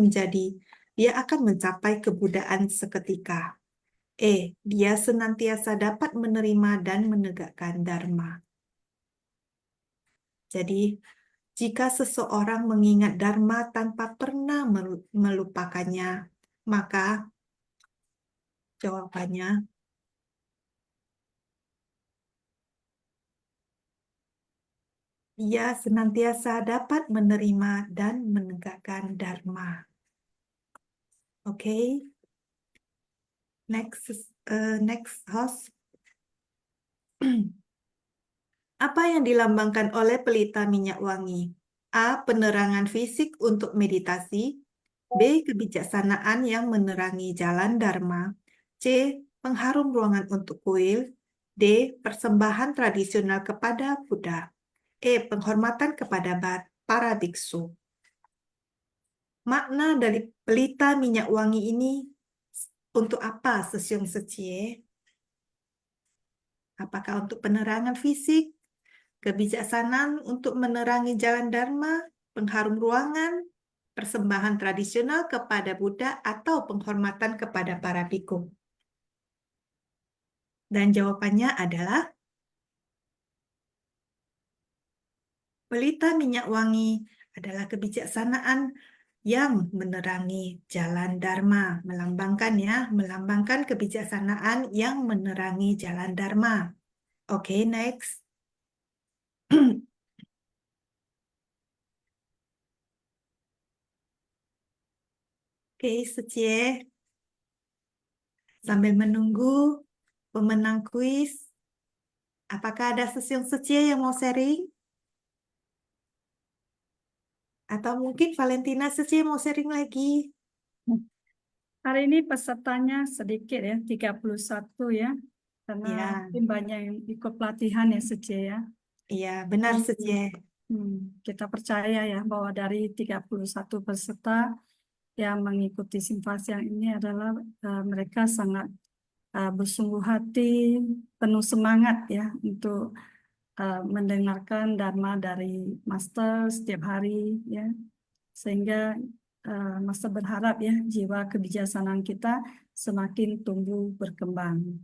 mencapai kebudaan seketika. E. Dia senantiasa dapat menerima dan menegakkan Dharma. Jadi, jika seseorang mengingat Dharma tanpa pernah melupakannya, maka jawabannya dia senantiasa dapat menerima dan menegakkan Dharma. Oke. Next host. Apa yang dilambangkan oleh pelita minyak wangi? A. Penerangan fisik untuk meditasi. B. Kebijaksanaan yang menerangi jalan Dharma. C. Pengharum ruangan untuk kuil. D. Persembahan tradisional kepada Buddha. E. Penghormatan kepada para biksu. Makna dari pelita minyak wangi ini untuk apa, Sesyung Setie? Apakah untuk penerangan fisik, kebijaksanaan untuk menerangi jalan Dharma, pengharum ruangan, persembahan tradisional kepada Buddha, atau penghormatan kepada para biku? Dan jawabannya adalah pelita minyak wangi adalah kebijaksanaan yang menerangi jalan Dharma, melambangkan kebijaksanaan yang menerangi jalan Dharma. Oke, next. Oke, Sucie. Sambil menunggu pemenang kuis, apakah ada Sesyong Sucie yang mau sharing? Atau mungkin Valentina Sucie mau sharing lagi? Hari ini pesertanya sedikit ya, 31 ya. Karena Ya, mungkin banyak yang ikut pelatihan ya Suci ya. iya benar Sucie. Kita percaya ya bahwa dari 31 peserta yang mengikuti Simpasiang ini adalah mereka sangat bersungguh hati, penuh semangat ya untuk mendengarkan Dharma dari Master setiap hari ya. Sehingga Master berharap ya jiwa kebijaksanaan kita semakin tumbuh berkembang.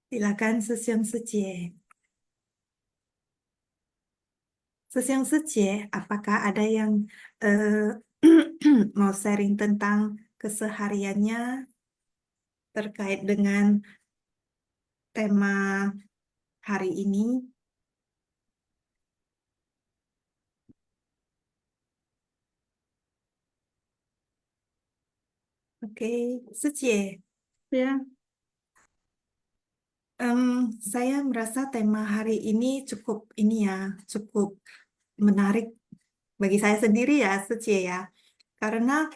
Silakan Sesyong Sucie. Sesyong Sucie, apakah ada yang mau sharing tentang kesehariannya terkait dengan tema hari ini? Oke, Sucie. Ya, Saya merasa tema hari ini cukup cukup menarik bagi saya sendiri ya, Sucie ya. Karena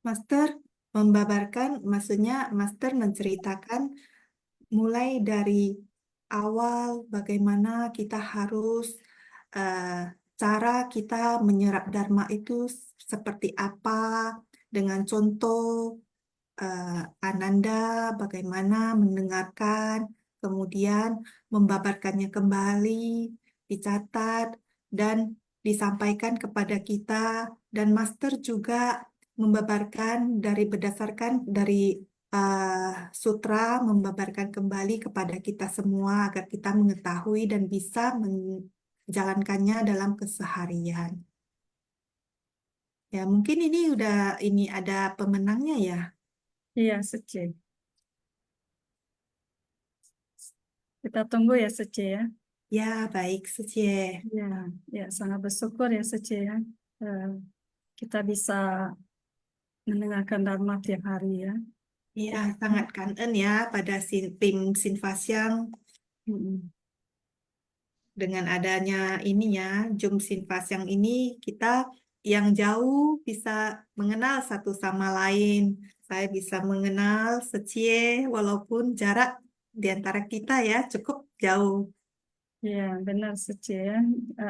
Master maksudnya Master menceritakan mulai dari awal bagaimana kita harus cara kita menyerap Dharma itu seperti apa, dengan contoh Ananda bagaimana mendengarkan, kemudian membabarkannya kembali, dicatat, dan disampaikan kepada kita, dan Master juga membabarkan berdasarkan dari sutra, membabarkan kembali kepada kita semua agar kita mengetahui dan bisa menjalankannya dalam keseharian. Ya, mungkin ini ada pemenangnya ya. iya Suci. Kita tunggu ya Suci ya. Ya, baik, Sucie. Ya, sangat bersyukur ya Suci ya. Kita bisa mendengarkan Dharma tiap hari ya. Ya, sangat kangen ya pada tim Sinfasyang Mm-mm. dengan adanya Zoom Sinfasyang ini kita yang jauh bisa mengenal satu sama lain. Saya bisa mengenal Sucie walaupun jarak di antara kita ya cukup jauh. Ya, benar Suci ya.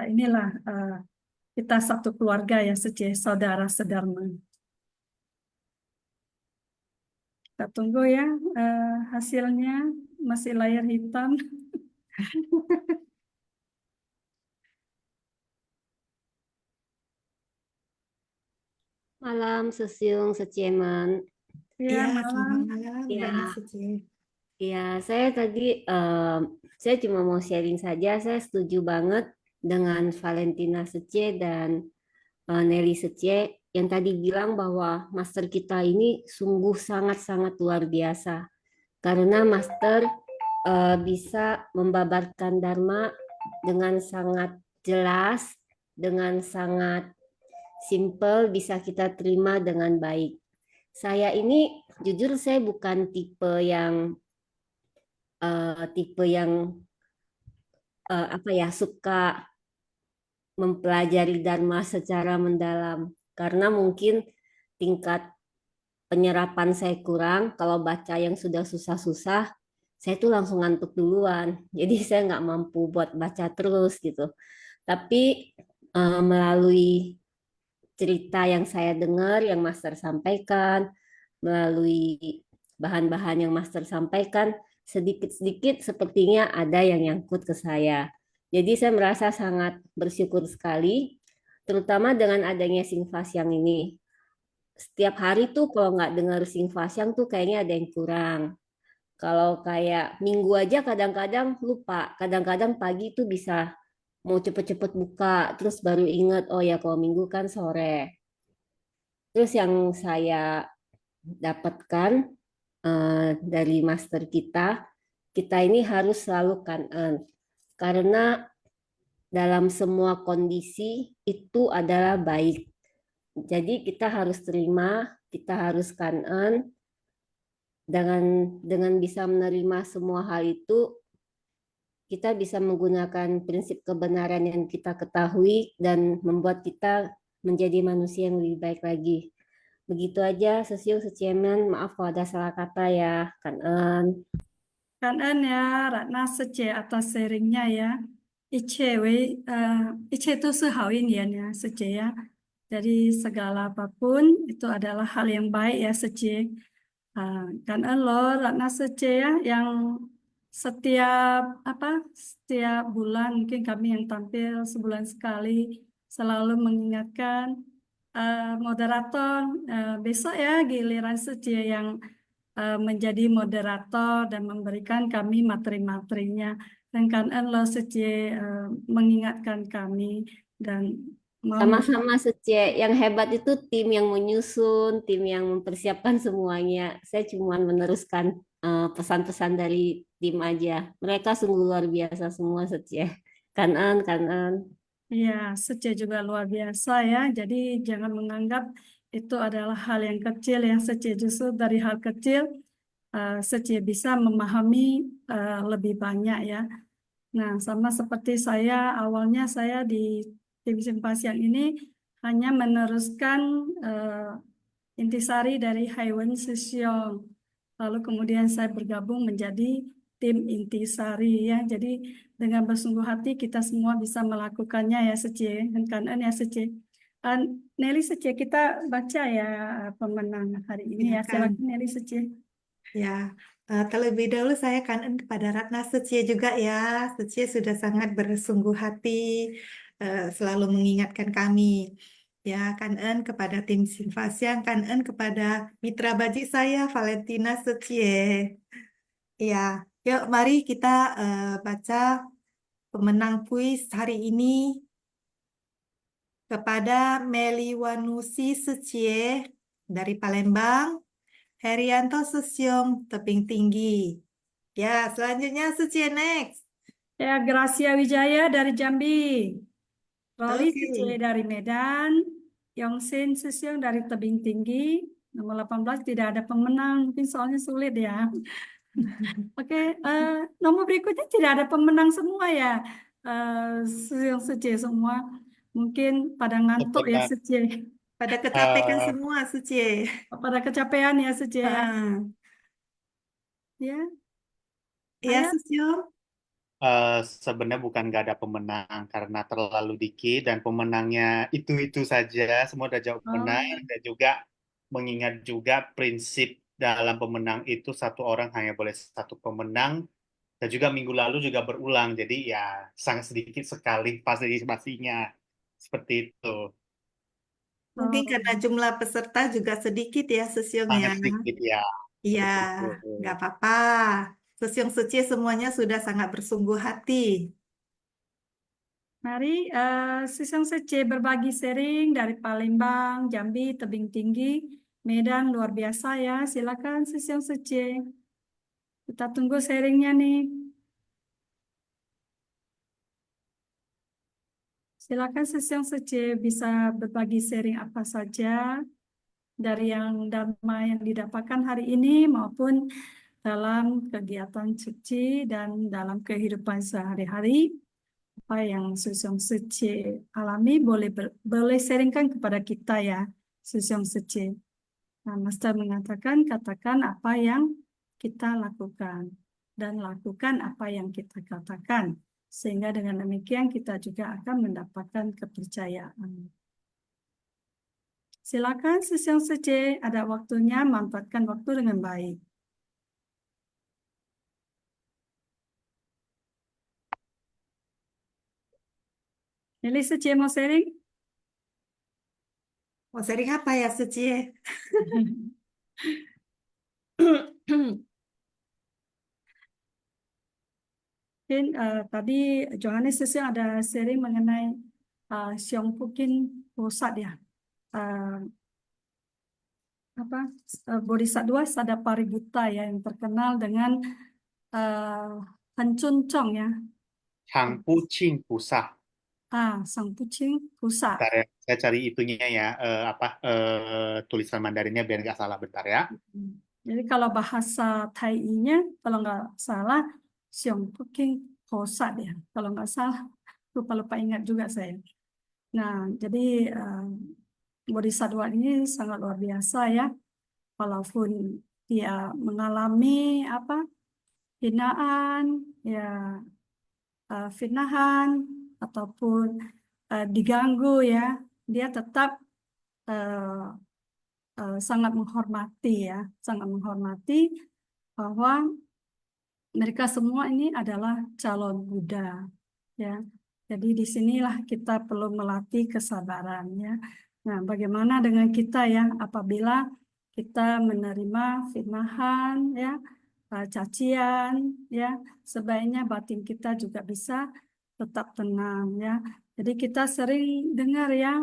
Inilah kita satu keluarga ya Suci, saudara sedharma. Kita tunggu ya hasilnya, masih layar hitam. Malam, Sesyung, Secieman. Ya, Iya, malam. selamat malam, Ya, Mbak Sucie. ya, saya tadi saya cuma mau sharing saja. Saya setuju banget dengan Valentina Secie dan Nelly Secie yang tadi bilang bahwa master kita ini sungguh sangat-sangat luar biasa. Karena master bisa membabarkan Dharma dengan sangat jelas, dengan sangat simple, bisa kita terima dengan baik. Saya ini jujur saya bukan tipe yang apa ya suka mempelajari Dharma secara mendalam karena mungkin tingkat penyerapan saya kurang. Kalau baca yang sudah susah-susah, saya tuh langsung ngantuk duluan. Jadi saya nggak mampu buat baca terus gitu. Tapi melalui cerita yang saya dengar, yang Master sampaikan, melalui bahan-bahan yang Master sampaikan, sedikit-sedikit sepertinya ada yang nyangkut ke saya. Jadi saya merasa sangat bersyukur sekali, terutama dengan adanya Singfasyang ini. Setiap hari tuh kalau nggak dengar Singfasyang tuh kayaknya ada yang kurang. Kalau kayak minggu aja kadang-kadang lupa, kadang-kadang pagi tuh bisa mau cepet-cepet buka, terus baru inget, oh ya kalau minggu kan sore. Terus yang saya dapatkan dari master kita ini harus selalu kanan. Karena dalam semua kondisi itu adalah baik. Jadi kita harus terima, kita harus kanan. Dengan bisa menerima semua hal itu, kita bisa menggunakan prinsip kebenaran yang kita ketahui dan membuat kita menjadi manusia yang lebih baik lagi. Begitu aja, sesiu seciemen. Maaf kalau ada salah kata ya, Kanan. Kanan ya, Ratna Sece atas sharingnya ya. Iche itu sehawinian ya, Sece ya. Jadi segala apapun itu adalah hal yang baik ya, Sece. Kanan loh, Ratna Sece ya, yang setiap bulan mungkin kami yang tampil sebulan sekali selalu mengingatkan moderator besok ya giliran Sece yang menjadi moderator dan memberikan kami materi-materinya. Dan kan Allah mengingatkan kami dan Sama-sama Sece. Yang hebat itu tim yang menyusun, tim yang mempersiapkan semuanya. Saya cuma meneruskan pesan-pesan dari tim aja. Mereka sungguh luar biasa semua Sece. Kanan, kanan. ya, Sece juga luar biasa ya. Jadi jangan menganggap itu adalah hal yang kecil yang Sece justru dari hal kecil Sece bisa memahami lebih banyak ya. Nah, sama seperti saya, awalnya saya di tim Simpasiang ini hanya meneruskan intisari dari Haiwan Sesyong. Lalu kemudian saya bergabung menjadi tim intisari ya. Jadi dengan bersungguh hati kita semua bisa melakukannya ya Sece. Dan kanan ya Sece. Nelly Sece, kita baca ya pemenang hari ini ya. Silakan. Silakan Nelly Sece. Ya, terlebih dahulu saya kangen kepada Ratna Secie juga ya. Secie sudah sangat bersungguh hati, selalu mengingatkan kami. Ya, kangen kepada tim Sinfasiang, kangen kepada mitra baji saya, Valentina Secie. Ya, yuk mari kita baca pemenang kuis hari ini kepada Meliwanusi Secie dari Palembang. Herianto Susyong, Tebing Tinggi. Ya, selanjutnya Suci next. Ya, Gracia Wijaya dari Jambi. Roli Oke. Sece dari Medan. Yongsin Susyong dari Tebing Tinggi. Nomor 18 tidak ada pemenang, mungkin soalnya sulit ya. Oke, nomor berikutnya tidak ada pemenang semua ya. Susyong Sece semua. Mungkin pada ngantuk ya Benar. Sece. Pada kecapekan Eh, semua, Suci. Pada kecapean ya Sece ya. Heeh. Ya, Ya, Ayah. Susyong. sebenarnya bukan nggak ada pemenang karena terlalu dikit dan pemenangnya itu saja, semua udah jawab benar Oh, dan juga mengingat juga prinsip dalam pemenang itu satu orang hanya boleh satu pemenang dan juga minggu lalu juga berulang jadi ya sangat sedikit sekali partisipasinya seperti itu, Mungkin oh. karena jumlah peserta juga sedikit ya, Susyong ya. sangat sedikit ya Iya, seperti itu. nggak apa-apa. Susyong Suci semuanya sudah sangat bersungguh hati. Mari Susyong Sece berbagi sharing dari Palembang, Jambi, Tebing Tinggi, Medan luar biasa ya. Silakan Susyong Sece. Kita tunggu sharingnya nih. Silakan Susyong Sece bisa berbagi sharing apa saja dari yang dharma yang didapatkan hari ini maupun dalam kegiatan suci dan dalam kehidupan sehari-hari. Apa yang Susyong Sece alami boleh sharingkan kepada kita ya, Susyong Sece. Nah, Master mengatakan katakan apa yang kita lakukan dan lakukan apa yang kita katakan. Sehingga dengan demikian kita juga akan mendapatkan kepercayaan. Silakan Sesyong Sece, ada waktunya, manfaatkan waktu dengan baik. Nelly Sece mau sharing? Mau sharing apa ya, Suci? Mungkin tadi Johannes Sesyong ada sharing mengenai Siong Pukin Pusat ya. Apa Bodhisattva Sadapaributta ya, yang terkenal dengan Hancuncong ya. Chang Pucing Pusa. Sang Pucing Pusa. Bentar ya, saya cari itunya ya, tulisan Mandarinnya biar nggak salah, bentar ya. Jadi kalau bahasa Thai-nya, kalau nggak salah, Siong Puking Pusat ya. Kalau nggak salah, lupa-lupa ingat juga saya. Nah, jadi Bodhisattva ini sangat luar biasa ya. Walaupun dia mengalami hinaan, ya fitnahan ataupun diganggu ya, dia tetap sangat menghormati ya, sangat menghormati bahwa mereka semua ini adalah calon Buddha ya. Jadi disinilah kita perlu melatih kesabaran ya. Nah, bagaimana dengan kita ya apabila kita menerima fitnahan ya, cacian ya, sebaiknya batin kita juga bisa tetap tenang ya. Jadi kita sering dengar ya,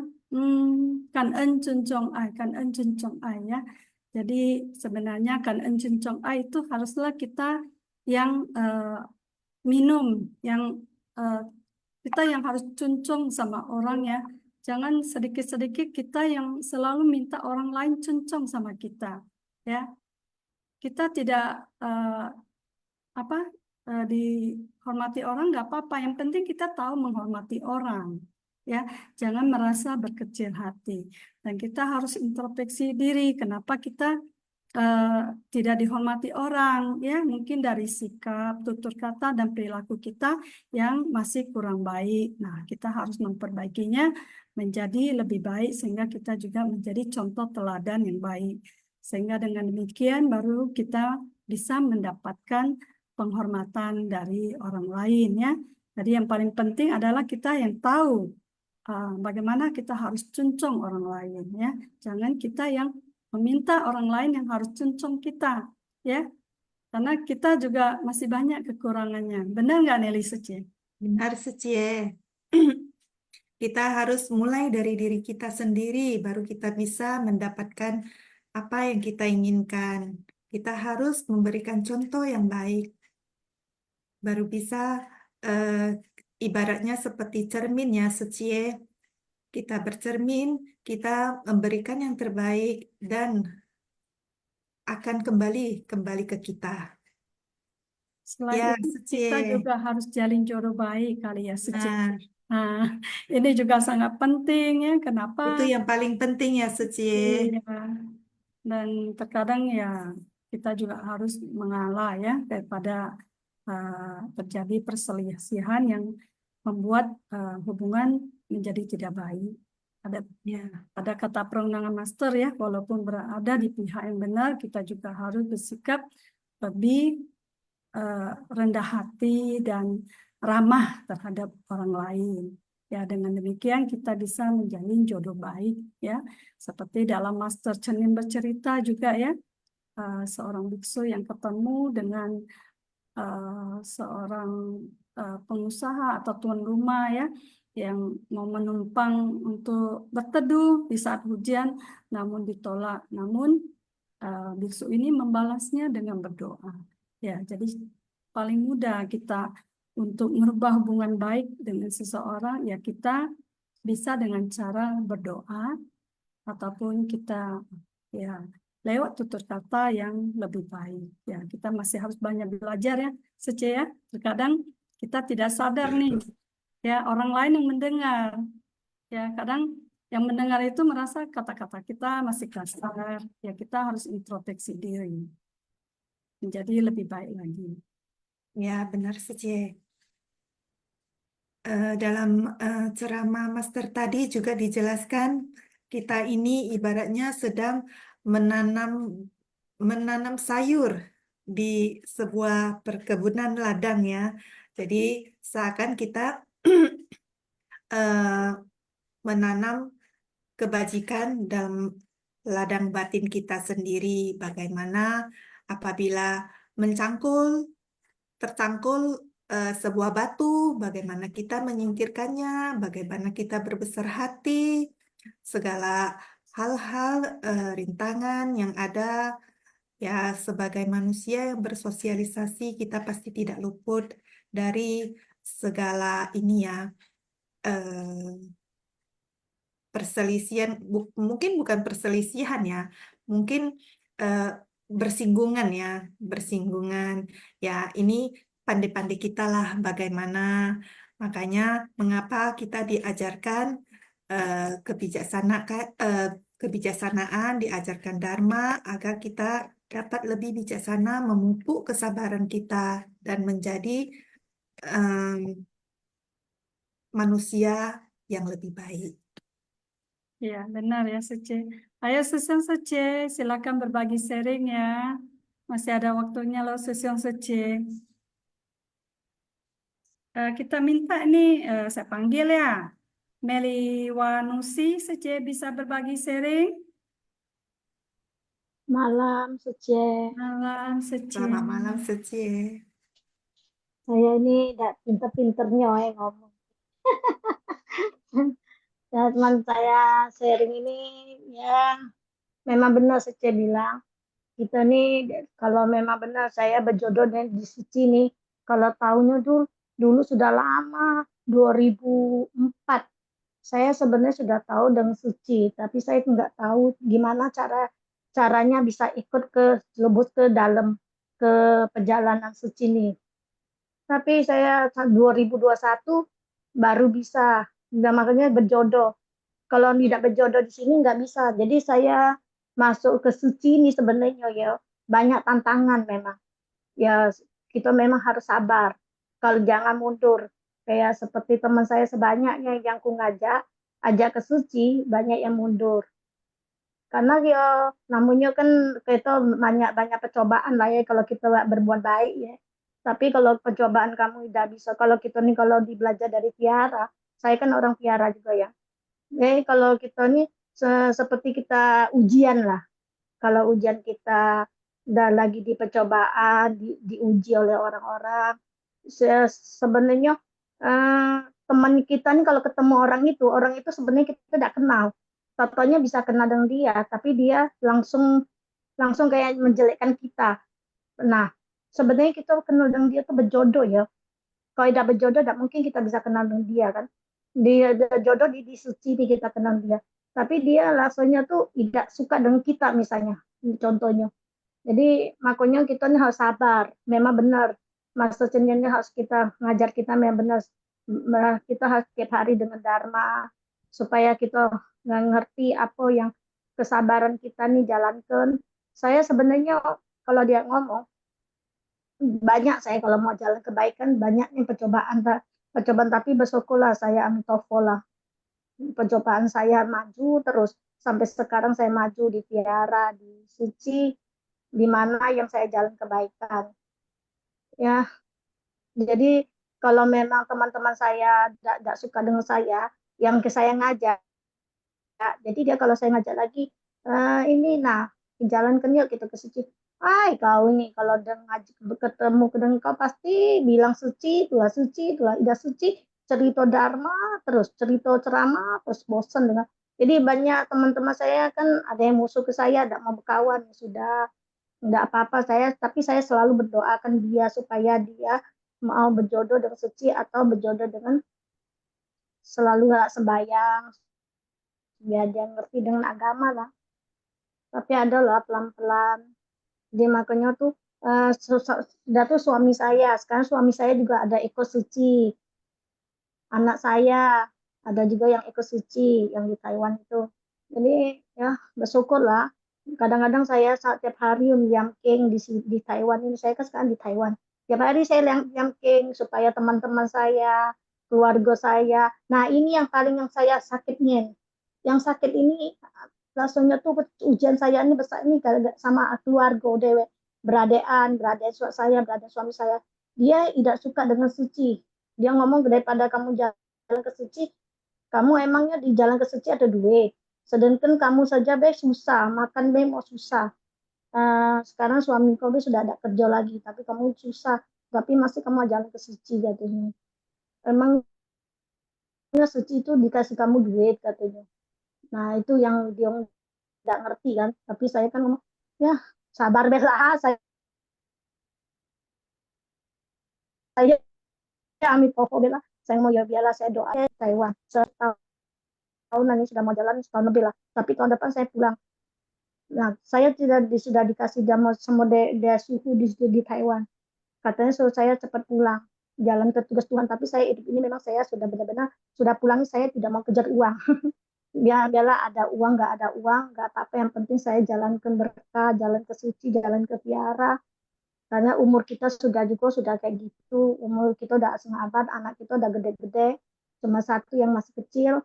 kan en cuncong ai, kan en cuncong ai ya. Jadi sebenarnya kan en cuncong ai itu haruslah kita yang minum, yang kita yang harus cuncung sama orang ya. Jangan sedikit-sedikit kita yang selalu minta orang lain cuncung sama kita ya. Kita tidak dihormati orang nggak apa-apa. Yang penting kita tahu menghormati orang ya. Jangan merasa berkecil hati. Dan kita harus introspeksi diri. Kenapa kita tidak dihormati orang ya, mungkin dari sikap, tutur kata dan perilaku kita yang masih kurang baik. Nah, kita harus memperbaikinya menjadi lebih baik sehingga kita juga menjadi contoh teladan yang baik. Sehingga dengan demikian baru kita bisa mendapatkan penghormatan dari orang lain ya. Jadi yang paling penting adalah kita yang tahu bagaimana kita harus cuncung orang lain ya. Jangan kita yang meminta orang lain yang harus cuncung kita ya, karena kita juga masih banyak kekurangannya. Benar nggak Nelly Suci? Benar, Suci. Kita harus mulai dari diri kita sendiri, baru kita bisa mendapatkan apa yang kita inginkan. Kita harus memberikan contoh yang baik, baru bisa ibaratnya seperti cermin ya, Suci. Kita bercermin, kita memberikan yang terbaik dan akan kembali ke kita. Selain Ya, itu Suci. kita juga harus jalin jodoh baik kali ya Suci. Nah, Nah, ini juga sangat penting ya. Kenapa? itu yang paling penting ya, Suci. Iya. Dan terkadang ya kita juga harus mengalah ya daripada terjadi perselisihan yang membuat hubungan menjadi tidak baik. Ada kata perundangan master ya, walaupun berada di pihak yang benar, kita juga harus bersikap lebih rendah hati dan ramah terhadap orang lain. Ya, dengan demikian kita bisa menjalin jodoh baik ya. Seperti dalam Master Chenin bercerita juga ya, seorang biksu yang ketemu dengan seorang pengusaha atau tuan rumah ya, yang mau menumpang untuk berteduh di saat hujan, namun ditolak. Namun biksu ini membalasnya dengan berdoa. Ya, jadi paling mudah kita untuk merubah hubungan baik dengan seseorang, ya kita bisa dengan cara berdoa ataupun kita ya lewat tutur kata yang lebih baik. Ya, kita masih harus banyak belajar ya, Suci ya. Terkadang kita tidak sadar nih, ya orang lain yang mendengar. Ya, kadang yang mendengar itu merasa kata-kata kita masih kasar. Ya, kita harus introspeksi diri menjadi lebih baik lagi. Ya, benar, Suci. Dalam ceramah Master tadi juga dijelaskan kita ini ibaratnya sedang menanam sayur di sebuah perkebunan ladang ya. Jadi seakan kita eh, menanam kebajikan dalam ladang batin kita sendiri. Bagaimana apabila tercangkul sebuah batu, bagaimana kita menyingkirkannya, bagaimana kita berbesar hati, segala hal-hal rintangan yang ada. Ya, sebagai manusia yang bersosialisasi, kita pasti tidak luput dari segala ini ya, eh, perselisihan, mungkin bukan perselisihan ya, mungkin eh, bersinggungan ya, bersinggungan. Ya, ini pandai-pandai kita lah bagaimana. Makanya mengapa kita diajarkan kebijaksanaan, diajarkan Dharma agar kita dapat lebih bijaksana, memupuk kesabaran kita dan menjadi em, manusia yang lebih baik. Ya, benar ya Suci. Ayo Susun Suci, silakan berbagi sharing ya. Masih ada waktunya loh Susun Suci. Kita minta nih, saya panggil ya. Meli Wanusi, Suci bisa berbagi sharing? Malam, Suci. Malam Suci. Selamat malam, Seci. Saya ini tidak pinter-pinternya ngomong. Ya, teman saya sharing ini ya memang benar Suci bilang. Kita nih kalau memang benar saya berjodoh dengan di Suci nih. Kalau tahunnya dulu sudah lama, 2004. Saya sebenarnya sudah tahu dengan Suci, tapi saya nggak tahu gimana caranya bisa ikut ke lebus ke dalam ke perjalanan Suci nih. Tapi saya 2021 baru bisa, nah, makanya berjodoh. Kalau tidak berjodoh di sini nggak bisa. Jadi saya masuk ke Suci ini sebenarnya ya banyak tantangan memang. Ya kita memang harus sabar. Kalau jangan mundur. Kayak seperti teman saya sebanyaknya yang ku ajak ke Suci, banyak yang mundur. Karena ya namanya kan kita banyak percobaan lah ya kalau kita berbuat baik ya. Tapi kalau percobaan kamu tidak bisa, kalau kita nih kalau belajar dari Tiara, saya kan orang Tiara juga ya. Kalau kita nih seperti kita ujian lah. Kalau ujian kita udah lagi di percobaan, diuji oleh orang-orang, sebenarnya eh, teman kita nih kalau ketemu orang itu sebenarnya kita tidak kenal. Contohnya bisa kenal dengan dia, tapi dia langsung langsung kayak menjelekkan kita. Nah, sebenarnya kita kenal dengan dia tuh berjodoh ya. Kalau tidak berjodoh, tidak mungkin kita bisa kenal dengan dia kan. Dia jodoh di suci kita kenal dia. Tapi dia rasanya tuh tidak suka dengan kita misalnya, contohnya. Jadi makanya kita nih harus sabar. Memang benar. Master ini harus kita ngajar kita memang benar. Kita harus setiap hari dengan Dharma supaya kita ngerti apa yang kesabaran kita nih jalankan. Saya sebenarnya kalau dia ngomong banyak saya kalau mau jalan kebaikan banyak yang percobaan tapi bersyukurlah saya amin lah percobaan saya maju terus sampai sekarang saya maju di Tiara di Suci di mana yang saya jalan kebaikan ya jadi kalau memang teman-teman saya tidak suka dengan saya yang ke saya ngajak jadi dia kalau saya ngajak lagi ini nah jalankan yuk kita ke Suci. Hai kau ini kalau ketemu dengan kau pasti bilang suci, itulah ida suci, cerita Dharma, terus cerita ceramah, terus bosan dengan. Jadi banyak teman-teman saya kan ada yang musuh ke saya, tidak mau berkawan, sudah tidak apa-apa saya, tapi saya selalu berdoakan dia supaya dia mau berjodoh dengan suci atau berjodoh dengan selalu nggak sembahyang, biar dia ngerti dengan agama lah. Tapi adalah pelan-pelan. Jadi makanya tuh sudah tuh suami saya, sekarang suami saya juga ada ikut suci. Anak saya ada juga yang ikut suci yang di Taiwan itu. Jadi ya bersyukurlah. Kadang-kadang saya setiap hari yamking di Taiwan ini saya kan sekarang di Taiwan. Tiap hari saya yamking supaya teman-teman saya, keluarga saya. Nah ini yang paling yang saya sakitnya. yang sakit ini rasanya tuh ujian saya ini besar ini gara-gara sama keluarga dewe, beradik suami saya, dia tidak suka dengan suci. Dia ngomong daripada kamu jalan ke suci, kamu emangnya di jalan ke suci ada duit, sedangkan kamu saja be susah makan be mau susah. Sekarang suami kau sudah ada kerja lagi, tapi kamu susah, tapi masih kamu jalan ke suci katanya. Emangnya suci itu dikasih kamu duit katanya. Nah itu yang dia nggak ngerti kan. Tapi saya kan ngomong, ya sabar belah, saya ambil pokok bela. Saya mau ya biarlah saya doa Taiwan. Setahun ini sudah mau jalan setahun lebih lah. Tapi tahun depan saya pulang. Nah saya sudah dikasih jam sama dia suhu di Taiwan. Katanya suruh saya cepat pulang, jalan ke tugas Tuhan. Tapi saya hidup ini memang saya sudah benar-benar sudah pulang. Saya tidak mau kejar uang. Biarlah ada uang, nggak ada uang, nggak apa-apa. Yang penting saya jalankan berkah, jalan ke suci, jalan ke tiara. Karena umur kita sudah kayak gitu. Umur kita udah setengah abad, anak kita udah gede-gede. Cuma satu yang masih kecil.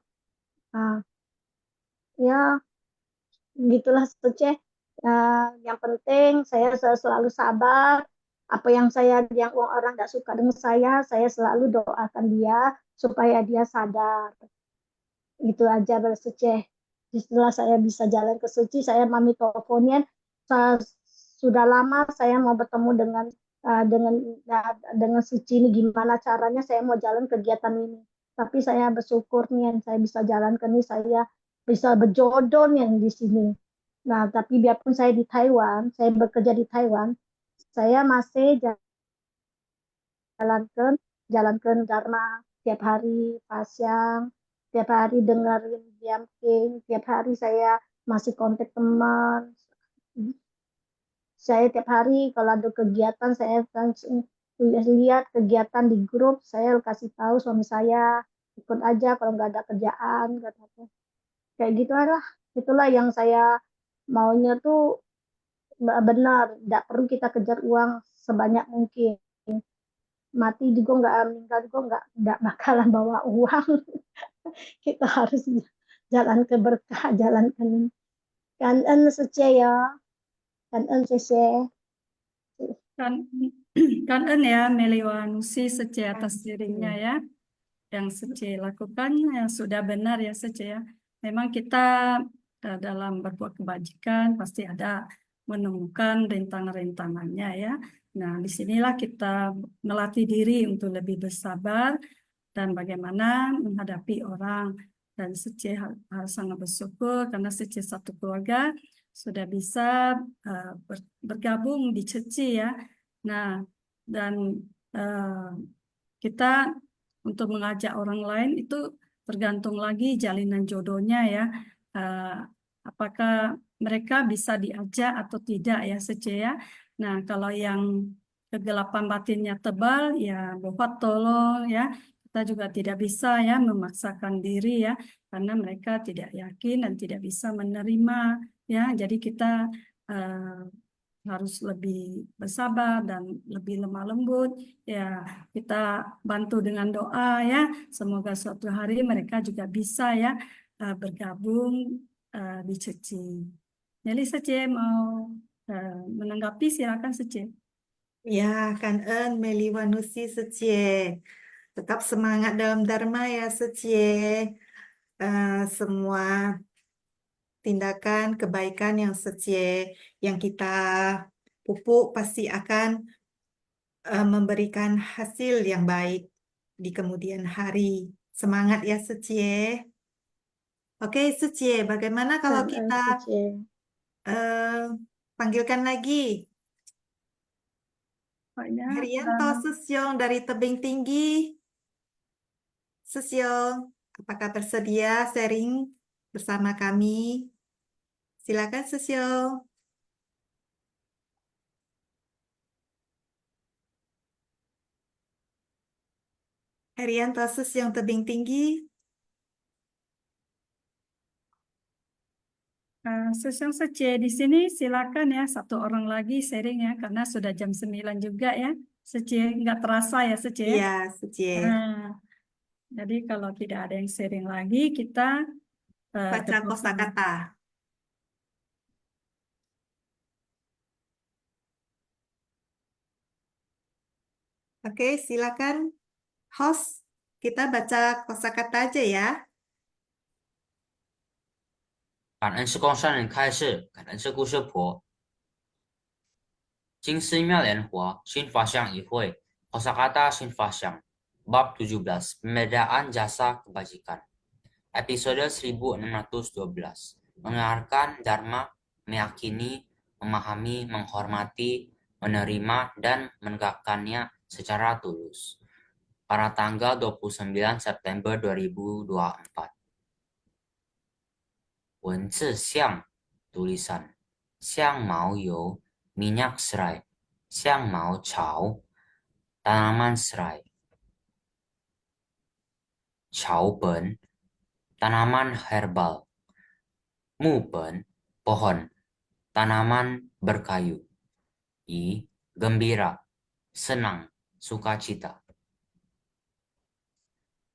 Nah, ya gitulah Cece. Yang penting saya selalu sabar. Apa yang orang nggak suka dengan saya selalu doakan dia supaya dia sadar. Itu aja Cece. Setelah saya bisa jalan ke suci, saya mami teleponnya. Sudah lama saya mau bertemu dengan suci ini, gimana caranya saya mau jalan kegiatan ini. Tapi saya bersyukur nih saya bisa jalankan ini, saya bisa berjodoh nih di sini. Nah, tapi biarpun saya di Taiwan, saya bekerja di Taiwan, saya masih jalankan Dharma tiap hari, pasyang, tiap hari dengerin Diam King, tiap hari saya masih kontak teman. Saya tiap hari kalau ada kegiatan saya lihat kegiatan di grup, saya kasih tahu suami saya ikut aja kalau nggak ada kerjaan katanya. Kayak gitu lah. Itulah yang saya maunya tuh benar, tidak perlu kita kejar uang sebanyak mungkin. Mati juga nggak, meninggal juga nggak bakalan bawa uang. Kita harus jalan ke berkah, jalan ke kanan secaya, kanan cece. Kan, Kan ya Meliwanusi Sece atas dirinya ya. Yang Sece lakukan yang sudah benar ya Sece ya. Memang kita dalam berbuat kebajikan pasti ada menemukan rintangan-rintangannya ya. Nah, disinilah kita melatih diri untuk lebih bersabar dan bagaimana menghadapi orang. Dan Sece harus sangat bersyukur karena Sece satu keluarga sudah bisa bergabung di Ceci ya. Nah, dan kita untuk mengajak orang lain itu tergantung lagi jalinan jodohnya ya. Apakah mereka bisa diajak atau tidak ya Cece ya. Nah, kalau yang kegelapan batinnya tebal ya Bapak tolong ya. Kita juga tidak bisa ya memaksakan diri ya karena mereka tidak yakin dan tidak bisa menerima ya. Jadi kita harus lebih bersabar dan lebih lemah lembut ya. Kita bantu dengan doa ya. Semoga suatu hari mereka juga bisa ya bergabung di Ceci. Jadi Cece mau menanggapi silakan Cece. Ya, kan Meliwanusi Secie. Tetap semangat dalam Dharma ya Secie. Semua tindakan kebaikan yang Secie yang kita pupuk pasti akan memberikan hasil yang baik di kemudian hari. Semangat ya Secie. Oke Secie, bagaimana kalau kita panggilkan lagi Herianto Susyong dari Tebing Tinggi. Susyong, apakah bersedia sharing bersama kami? Silakan Susyong. Herianto Susyong Tebing Tinggi. Susyong Sece di sini silakan ya satu orang lagi sharing ya karena sudah jam 9 juga ya Sece, nggak terasa ya Sece. Iya Sece. Jadi kalau tidak ada yang sharing lagi kita Baca the kosakata. Oke, silakan host. Kita baca kosakata aja ya. 感恩是共善人开示，感恩是故事婆。金寺庙莲华新法相一会Kosakata Shin Fasyang Bab 17 Pembedaan Jasa Kebajikan Episode 1612 Mendengarkan Dharma, meyakini, memahami, menghormati, menerima, dan menegakkannya secara tulus. Pada tanggal 29 September 2024. 文字像 tulisan 香茅油 minyak serai 香茅草 tanaman serai 草本 tanaman herbal 木本 pohon tanaman berkayu I gembira senang sukacita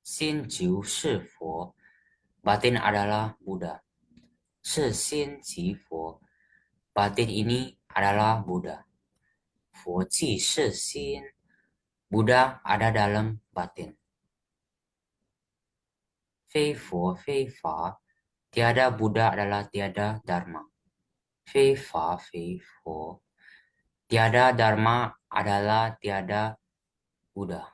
心即是佛 batin adalah Buddha 是心即佛 batin ini adalah Buddha 佛即是心 Buddha ada dalam batin 非佛非法 tiada Buddha adalah tiada Dharma 非法非佛 tiada Dharma adalah tiada Buddha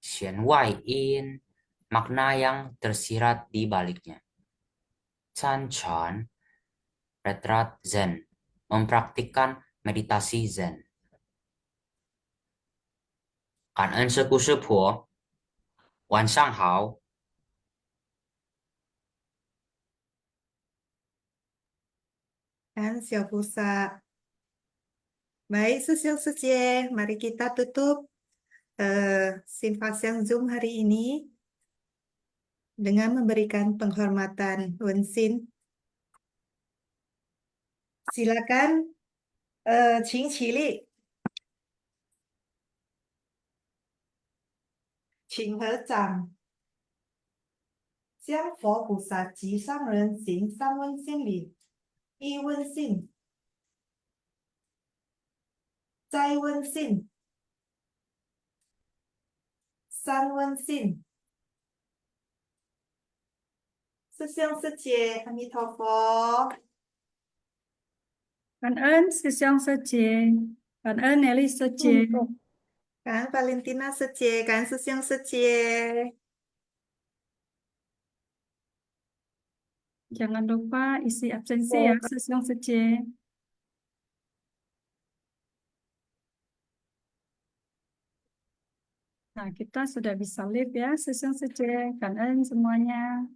弦外音 makna yang tersirat di baliknya. Chan Chan, retreat Zen, mempraktikkan meditasi Zen. 感恩是故事婆，晚上好。Dan Xiaopusa. Baik, Susyong Suje, mari kita tutup Shin Fasyang Zoom hari ini dengan memberikan penghormatan Wensin. Silakan, Qing Qili. Qing He Zhang. 将佛菩萨及上人行三问心礼，一问信，再问信，三问信。师兄师姐，阿弥陀佛。 Cảm ơn sư Song sư chị, cảm ơn Nelly sư chị. Cảm ơn Valentina sư chị, cảm ơn sư兄sư姐. Jangan lupa isi absensi ya sư Song sư chị. Nah, kita sudah bisa live ya sư Song sư chị. Cảm ơn semuanya.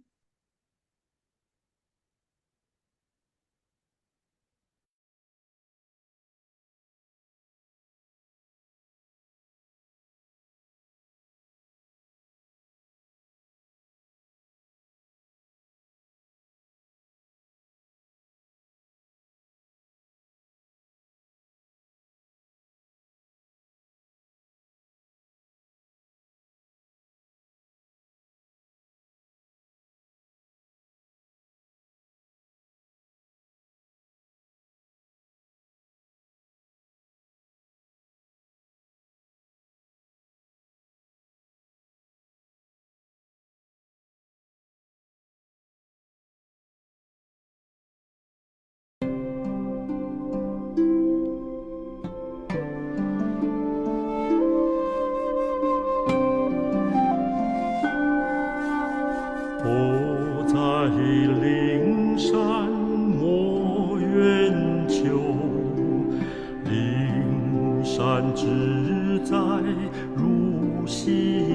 自在如溪